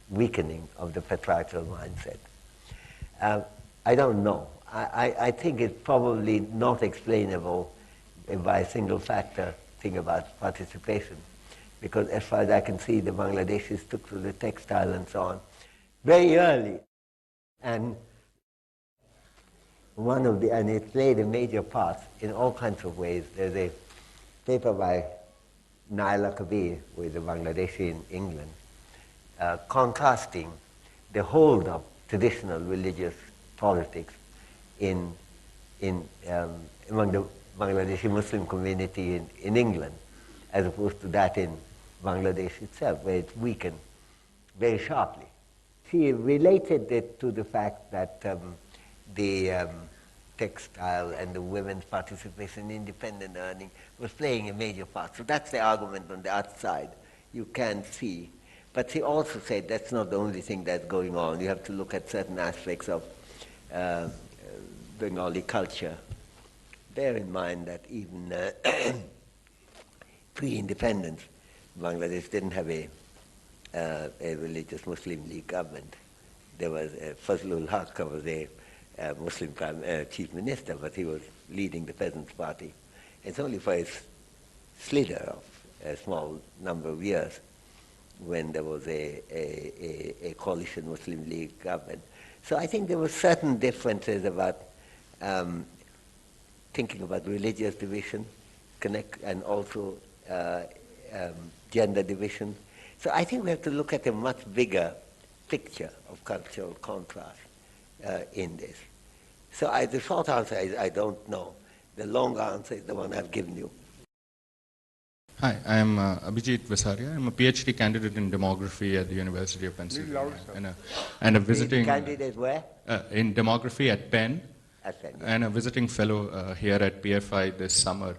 Speaker 1: weakening of the patriarchal mindset? I don't know. I think it's probably not explainable by a single factor thing about participation, because as far as I can see, the Bangladeshis took to the textile and so on very early. And and it played a major part in all kinds of ways. There's a paper by Naila Kabir, who is a Bangladeshi in England, contrasting the hold of traditional religious politics among the Bangladeshi Muslim community in England, as opposed to that in Bangladesh itself, where it's weakened very sharply. She related it to the fact that the textile and the women's participation in independent earning was playing a major part. So that's the argument on the other side. You can see. But she also said that's not the only thing that's going on. You have to look at certain aspects of Bengali culture. Bear in mind that even pre-independence, Bangladesh didn't have a religious Muslim League government. There was Fazlul Haq was a Muslim chief minister, but he was leading the Peasants' Party. It's only for a slither of a small number of years when there was a coalition Muslim League government. So I think there were certain differences about thinking about religious division, and also gender division. So I think we have to look at a much bigger picture of cultural contrast in this. So the short answer is I don't know. The long answer is the one I've given you.
Speaker 5: Hi, I'm Abhijit Visaria. I'm a PhD candidate in demography at the University of Pennsylvania. And a visiting...
Speaker 1: Candidate where?
Speaker 5: In demography at Penn.
Speaker 1: At Penn.
Speaker 5: And a visiting fellow here at PFI this summer.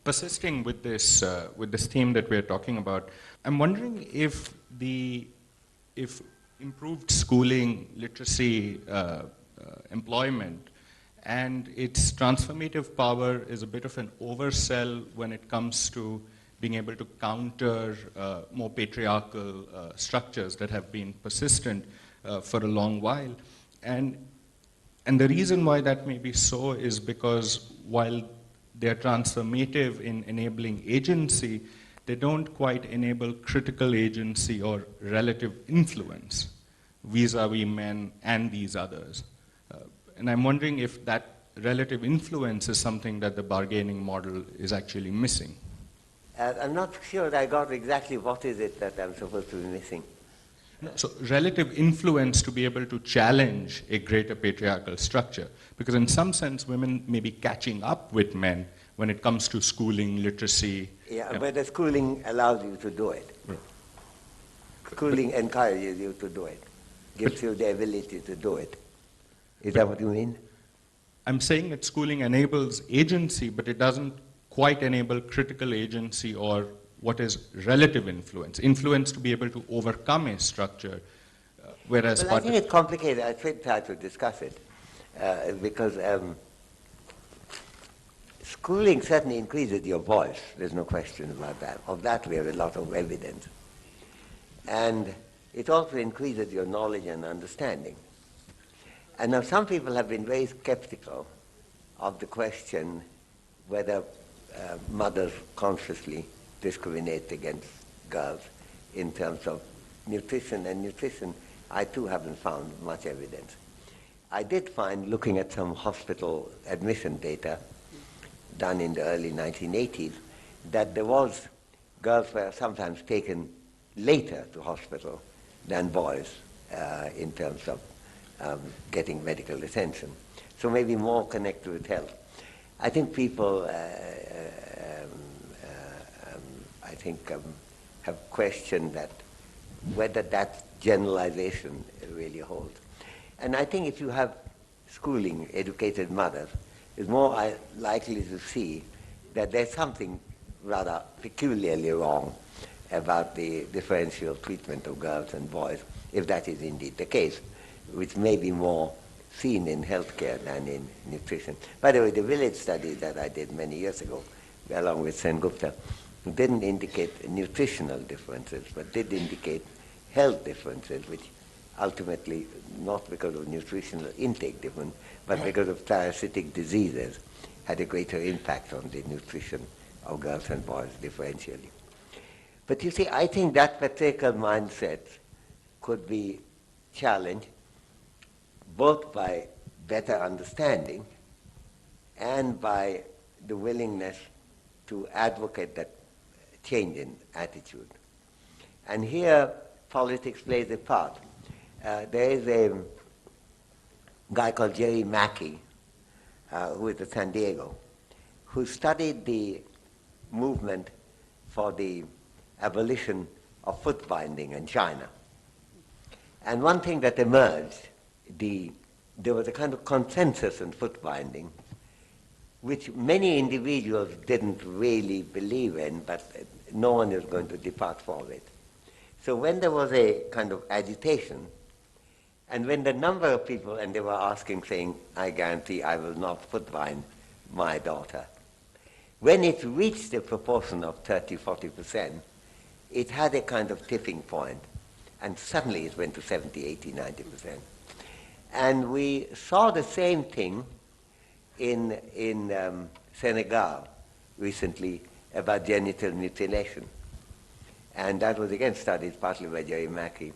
Speaker 5: Persisting with this theme that we're talking about, I'm wondering if improved schooling, literacy, employment, and its transformative power is a bit of an oversell when it comes to being able to counter more patriarchal structures that have been persistent for a long while. And the reason why that may be so is because while they're transformative in enabling agency, they don't quite enable critical agency or relative influence vis-a-vis men and these others. And I'm wondering if that relative influence is something that the bargaining model is actually missing.
Speaker 1: I'm not sure I got exactly what is it that I'm supposed to be missing.
Speaker 5: So relative influence to be able to challenge a greater patriarchal structure. Because in some sense, women may be catching up with men when it comes to schooling, literacy.
Speaker 1: Yeah, but the schooling allows you to do it.
Speaker 5: Right.
Speaker 1: Schooling encourages you to do it, gives you the ability to do it. Is that what you mean?
Speaker 5: I'm saying that schooling enables agency, but it doesn't quite enable critical agency or what is relative influence. Influence to be able to overcome a structure, whereas...
Speaker 1: Well, I think it's complicated. I try to discuss it because schooling certainly increases your voice. There's no question about that. Of that we have a lot of evidence. And it also increases your knowledge and understanding. And now some people have been very skeptical of the question whether mothers consciously discriminate against girls in terms of nutrition. And nutrition, I too haven't found much evidence. I did find, looking at some hospital admission data done in the early 1980s, that girls were sometimes taken later to hospital than boys in terms of getting medical attention. So maybe more connected with health. I think people, have questioned that, whether that generalization really holds. And I think if you have schooling, educated mothers, is more likely to see that there's something rather peculiarly wrong about the differential treatment of girls and boys, if that is indeed the case, which may be more seen in healthcare than in nutrition. By the way, the village study that I did many years ago, along with Sen Gupta, didn't indicate nutritional differences, but did indicate health differences, which ultimately, not because of nutritional intake difference, but because of parasitic diseases, had a greater impact on the nutrition of girls and boys differentially. But you see, I think that patriarchal mindset could be challenged both by better understanding and by the willingness to advocate that change in attitude. And here, politics plays a part. There is a guy called Jerry Mackey, who is at San Diego, who studied the movement for the abolition of foot binding in China. And one thing that emerged, there was a kind of consensus in foot binding, which many individuals didn't really believe in, but no one is going to depart from it. So when there was a kind of agitation, and when the number of people, and they were asking, saying, I guarantee I will not foot bind my daughter, when it reached a proportion of 30-40%, it had a kind of tipping point, and suddenly it went to 70, 80, 90%. And we saw the same thing in Senegal recently about genital mutilation. And that was again studied partly by Jerry Mackey,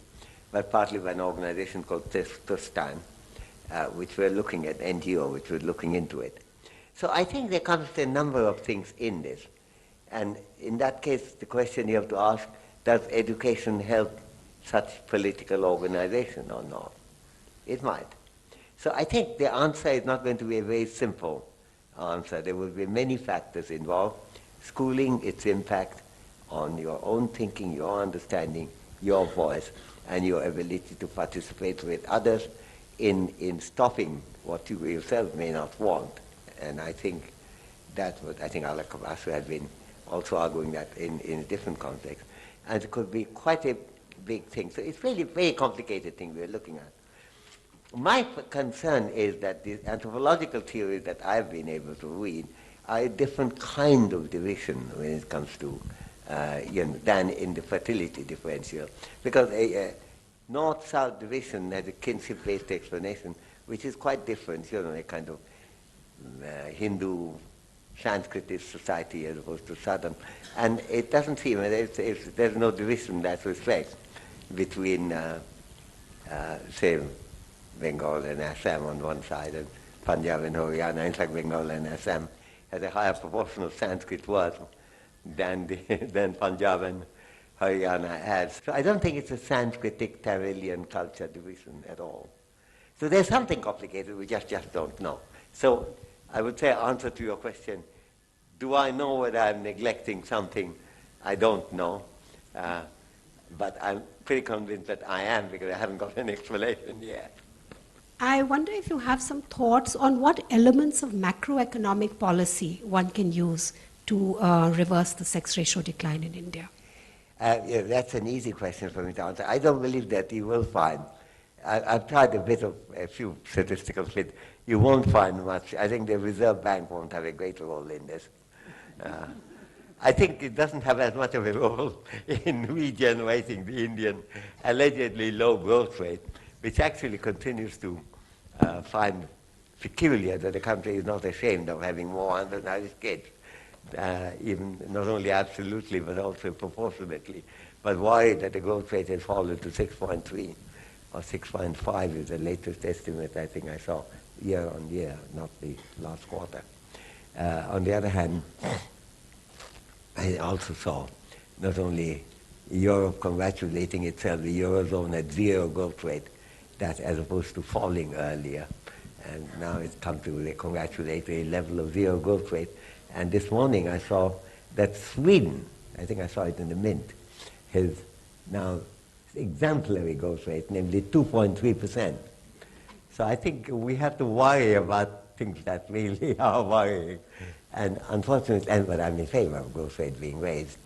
Speaker 1: but partly by an organization called Tustan, which were looking at NGO, which was looking into it. So I think there comes a number of things in this. And in that case, the question you have to ask, does education help such political organization or not? It might. So I think the answer is not going to be a very simple answer. There will be many factors involved. Schooling, its impact on your own thinking, your understanding, your voice, and your ability to participate with others in stopping what you yourself may not want. And I think that's what I think Ala Kabasu had been also arguing that in a different context. And it could be quite a big thing. So it's really a very complicated thing we're looking at. My concern is that the anthropological theories that I've been able to read are a different kind of division when it comes to, than in the fertility differential. Because a north-south division has a kinship-based explanation, which is quite different, a kind of Hindu Sanskritist society as opposed to Southern. And it doesn't seem, there's no division in that respect between, say, Bengal and Assam on one side and Punjab and Haryana. In fact, Bengal and Assam has a higher proportion of Sanskrit words than Punjab and Haryana has. So I don't think it's a Sanskritic Tamilian culture division at all. So there's something complicated, we just don't know. So I would say, answer to your question, do I know whether I'm neglecting something? I don't know. But I'm pretty convinced that I am, because I haven't got an explanation yet.
Speaker 6: I wonder if you have some thoughts on what elements of macroeconomic policy one can use to reverse the sex ratio decline in India.
Speaker 1: Yeah, that's an easy question for me to answer. I don't believe that you will find. I've tried a few statistical bits. You won't find much. I think the Reserve Bank won't have a great role in this. I think it doesn't have as much of a role in regenerating the Indian allegedly low growth rate, which actually continues to find peculiar that the country is not ashamed of having more undernourished kids, even not only absolutely but also proportionately, but worried that the growth rate has fallen to 6.3 or 6.5 is the latest estimate I think I saw year on year, not the last quarter. On the other hand, I also saw not only Europe congratulating itself, the Eurozone at zero growth rate, that as opposed to falling earlier, and now it's come to a congratulatory level of zero growth rate. And this morning I saw that Sweden, I think I saw it in the Mint, has now exemplary growth rate, namely 2.3%. So I think we have to worry about things that really are worrying. And unfortunately, but I'm in favor of growth rate being raised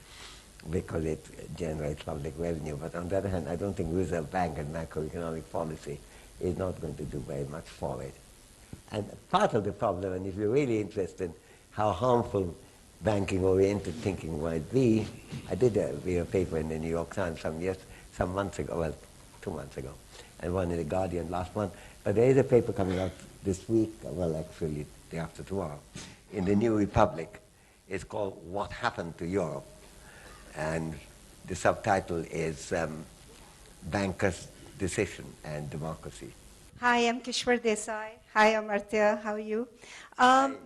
Speaker 1: because it generates public revenue. But on the other hand, I don't think Reserve Bank and macroeconomic policy is not going to do very much for it. And part of the problem, and if you're really interested how harmful banking-oriented thinking might be, I did read a paper in the New York Times some months ago, well, 2 months ago, and one in the Guardian last month. But there is a paper coming out this week, well, actually, day after tomorrow, in the New Republic. It's called What Happened to Europe? And the subtitle is Bankers' Decision and Democracy.
Speaker 7: Hi, I'm Kishwar Desai. Hi, Amartya. How are you? I'm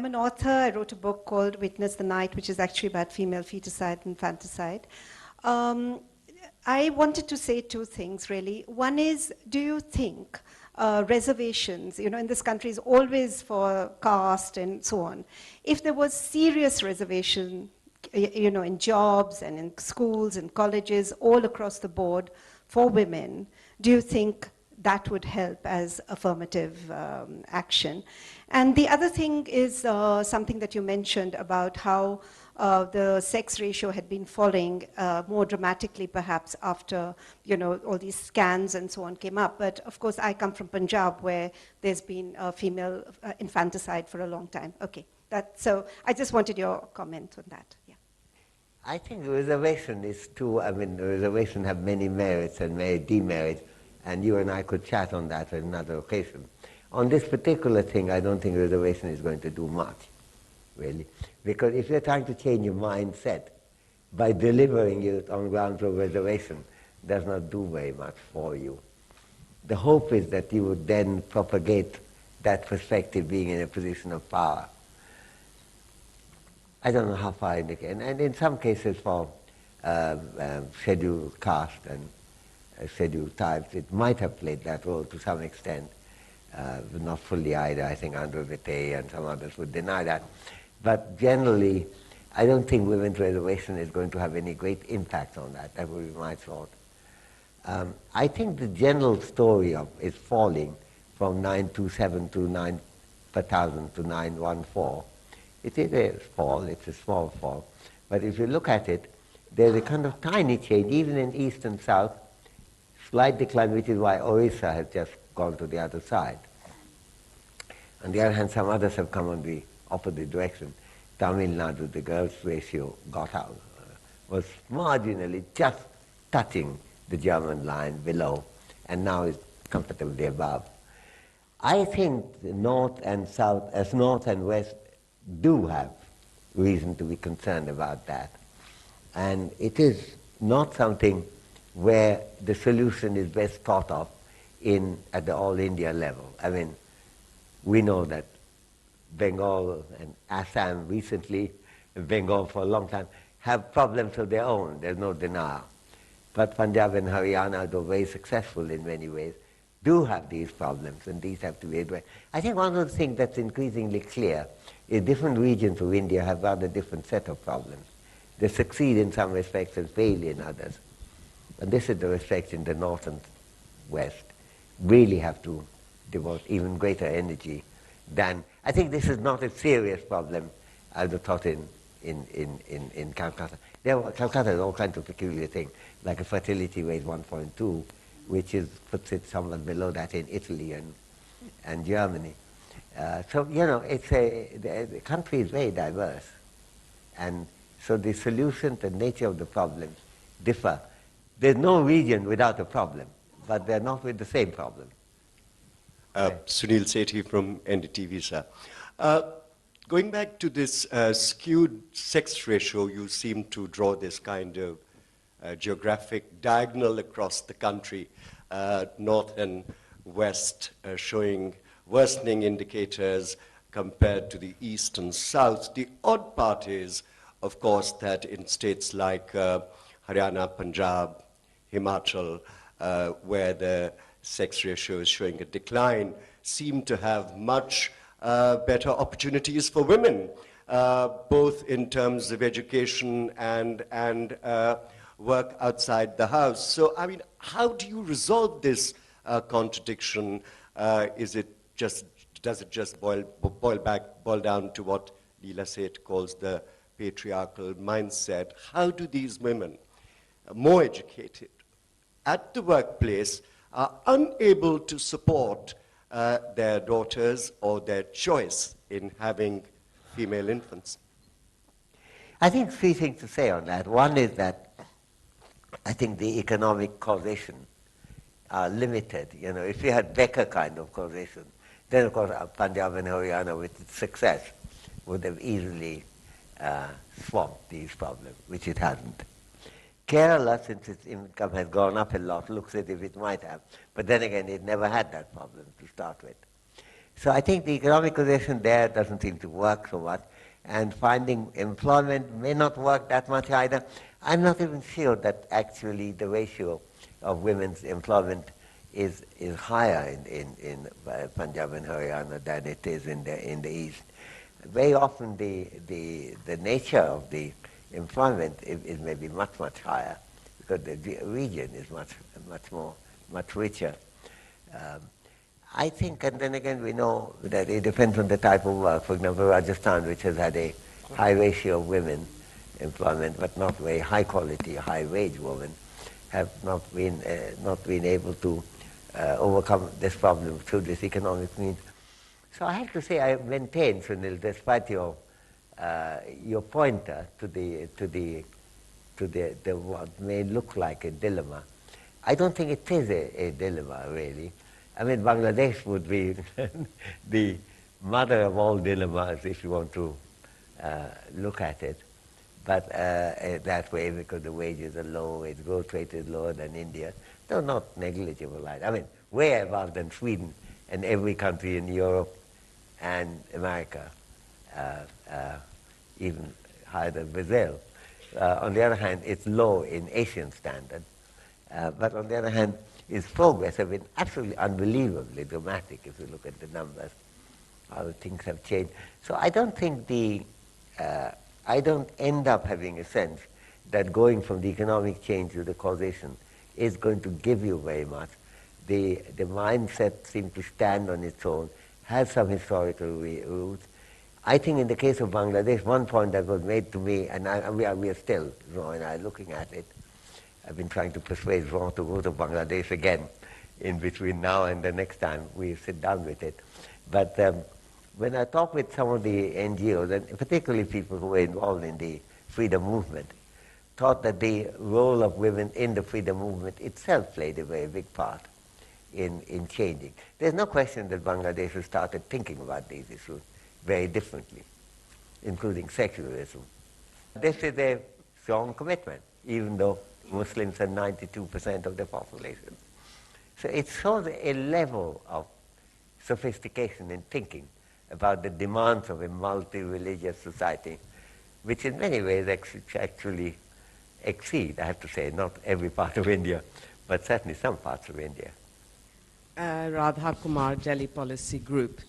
Speaker 7: an author. I wrote a book called Witness the Night, which is actually about female feticide and infanticide. I wanted to say two things, really. One is, do you think reservations, in this country is always for caste and so on. If there was serious reservation, in jobs and in schools and colleges all across the board for women, do you think that would help as affirmative action? And the other thing is something that you mentioned about how the sex ratio had been falling more dramatically perhaps after all these scans and so on came up. But of course I come from Punjab where there's been female infanticide for a long time. Okay, so I just wanted your comment on that. Yeah.
Speaker 1: I think reservation is too, reservation have many merits and many demerits, and you and I could chat on that on another occasion. On this particular thing, I don't think reservation is going to do much, really. Because if you're trying to change your mindset by delivering it on grounds of reservation, does not do very much for you. The hope is that you would then propagate that perspective being in a position of power. I don't know how far in the case, and in some cases for scheduled caste and scheduled types, it might have played that role to some extent. Not fully either. I think Andrew Vite and some others would deny that. But generally, I don't think women's reservation is going to have any great impact on that. That would be my thought. I think the general story is falling from 927 to 9 per thousand to 914. It is a fall, it's a small fall. But if you look at it, there's a kind of tiny change, even in east and south, slight decline, which is why Orissa has just gone to the other side. On the other hand, some others have come on the opposite direction. Tamil Nadu, the girls' ratio got out, was marginally just touching the German line below, and now is comfortably above. I think the north and south, as north and west do have reason to be concerned about that. And it is not something where the solution is best thought of at the all India level. I mean, we know that Bengal and Assam recently, and Bengal for a long time, have problems of their own, there's no denial. But Punjab and Haryana, though very successful in many ways, do have these problems, and these have to be addressed. I think one of the things that's increasingly clear is different regions of India have rather different set of problems. They succeed in some respects and fail in others. And this is the respect in the north and west. Really have to devote even greater energy than, I think this is not a serious problem, I would have thought in Calcutta. Calcutta has all kinds of peculiar things, like a fertility rate 1.2, which puts it somewhat below that in Italy and Germany. So, you know, the country is very diverse. And so the solution, the nature of the problem differ. There's no region without a problem, but they're not with the same problem.
Speaker 8: Sunil Sethi from NDTV, sir. Going back to this skewed sex ratio, you seem to draw this kind of geographic diagonal across the country, north and west, showing worsening indicators compared to the east and south. The odd part is, of course, that in states like Haryana, Punjab, Himachal, where the sex ratio is showing a decline, seem to have much better opportunities for women, both in terms of education and work outside the house. So, I mean, how do you resolve this contradiction? Does it just boil down to what Leela Seth calls the patriarchal mindset? How do these women, more educated, at the workplace, are unable to support their daughters or their choice in having female infants?
Speaker 1: I think three things to say on that. One is that I think the economic causation are limited. You know, if we had Becker kind of causation, then of course Punjab and Haryana with its success would have easily swamped these problems, which it hasn't. Kerala, since its income has gone up a lot, looks as if it might have. But then again, it never had that problem to start with. So I think the economic causation there doesn't seem to work so much. And finding employment may not work that much either. I'm not even sure that actually the ratio of women's employment is higher in Punjab and Haryana than it is in the East. Very often the nature of the employment is maybe much higher because the region is much richer. I think, and then again we know that it depends on the type of work. For example, Rajasthan, which has had a high ratio of women employment, but not very high quality, high wage women, have not been able to overcome this problem through this economic means. So I have to say I maintain, Sunil, despite your pointer to what may look like a dilemma. I don't think it is a dilemma, really. I mean, Bangladesh would be the mother of all dilemmas if you want to look at it. But that way, because the wages are low, its growth rate is lower than India, though not negligible. I mean, way above than Sweden and every country in Europe and America, even higher than Brazil. On the other hand, it's low in Asian standard. But on the other hand, its progress has been absolutely unbelievably dramatic if you look at the numbers, how things have changed. So I don't think I don't end up having a sense that going from the economic change to the causation is going to give you very much. The mindset seems to stand on its own, has some historical roots. I think in the case of Bangladesh, one point that was made to me, and we are still, Jean and I, looking at it. I've been trying to persuade Jean to go to Bangladesh again in between now and the next time we sit down with it. But when I talk with some of the NGOs, and particularly people who were involved in the freedom movement, thought that the role of women in the freedom movement itself played a very big part in changing. There's no question that Bangladesh has started thinking about these issues very differently. including secularism. This is a strong commitment, even though Muslims are 92% of the population. So it shows a level of sophistication in thinking about the demands of a multi-religious society, which in many ways actually exceed, I have to say, not every part of India, but certainly some parts of India.
Speaker 9: Radha Kumar, Delhi Policy Group.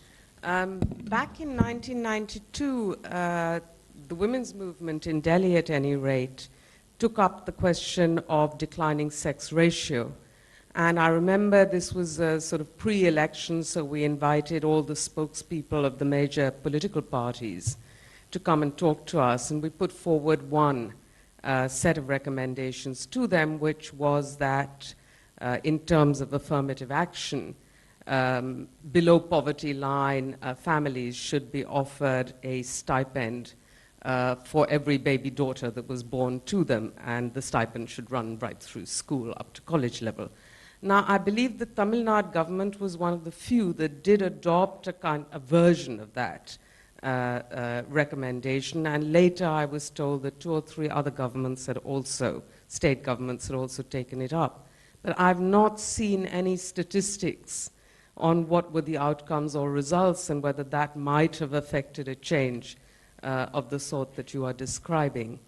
Speaker 9: Back in 1992, the women's movement in Delhi, at any rate, took up the question of declining sex ratio. And I remember this was a sort of pre-election, so we invited all the spokespeople of the major political parties to come and talk to us, and we put forward one set of recommendations to them, which was that in terms of affirmative action, below poverty line families should be offered a stipend for every baby daughter that was born to them, and the stipend should run right through school up to college level. Now, I believe the Tamil Nadu government was one of the few that did adopt a version of that recommendation, and later I was told that 2 or 3 other governments had also, state governments had also taken it up. But I've not seen any statistics on what were the outcomes or results and whether that might have affected a change of the sort that you are describing.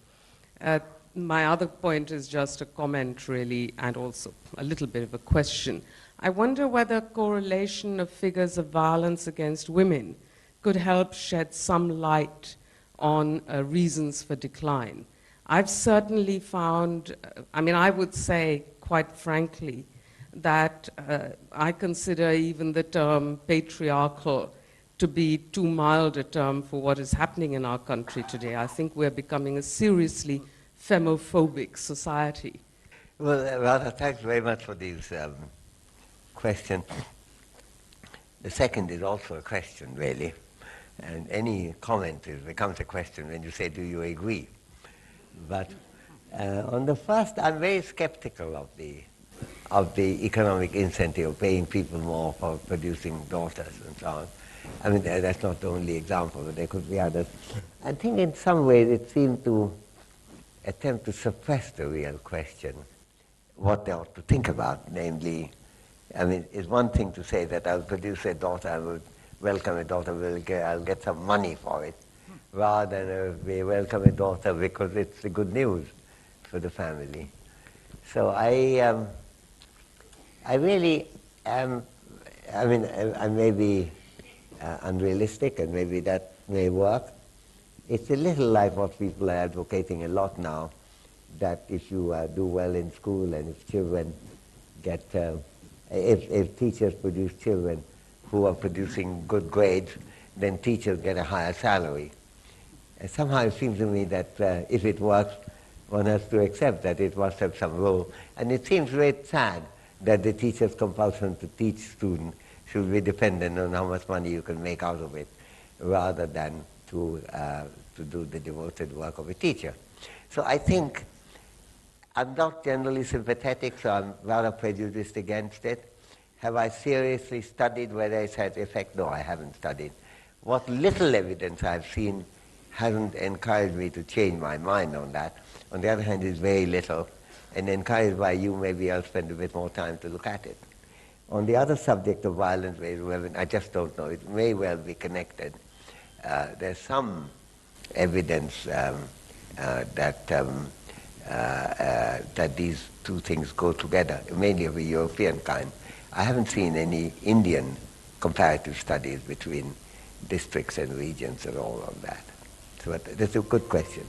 Speaker 9: My other point is just a comment, really, and also a little bit of a question. I wonder whether correlation of figures of violence against women could help shed some light on reasons for decline. I've certainly found, I would say, quite frankly, that I consider even the term patriarchal to be too mild a term for what is happening in our country today. I think we're becoming a seriously femophobic society.
Speaker 1: Well, Radha, thanks very much for these questions. The second is also a question, really. And any comment becomes a question when you say, do you agree? But on the first, I'm very skeptical of the economic incentive of paying people more for producing daughters and so on. I mean, that's not the only example, but there could be others. I think in some ways it seemed to attempt to suppress the real question, what they ought to think about, namely, I mean, it's one thing to say that I'll produce a daughter, I will welcome a daughter, I'll get some money for it, rather than we welcome a daughter because it's the good news for the family. So I really am, I may be unrealistic, and maybe that may work. It's a little like what people are advocating a lot now, that if you do well in school and if children get, if teachers produce children who are producing good grades, then teachers get a higher salary. And somehow it seems to me that if it works, one has to accept that it must have some role. And it seems very sad that the teacher's compulsion to teach students should be dependent on how much money you can make out of it, rather than to do the devoted work of a teacher. So I think I'm not generally sympathetic, so I'm rather prejudiced against it. Have I seriously studied whether it has effect? No, I haven't studied. What little evidence I've seen hasn't encouraged me to change my mind on that. On the other hand, it's very little, and encouraged by you, maybe I'll spend a bit more time to look at it. On the other subject of violence against women, I just don't know. It may well be connected. There's some evidence that these two things go together, mainly of a European kind. I haven't seen any Indian comparative studies between districts and regions and all of that. So that's a good question.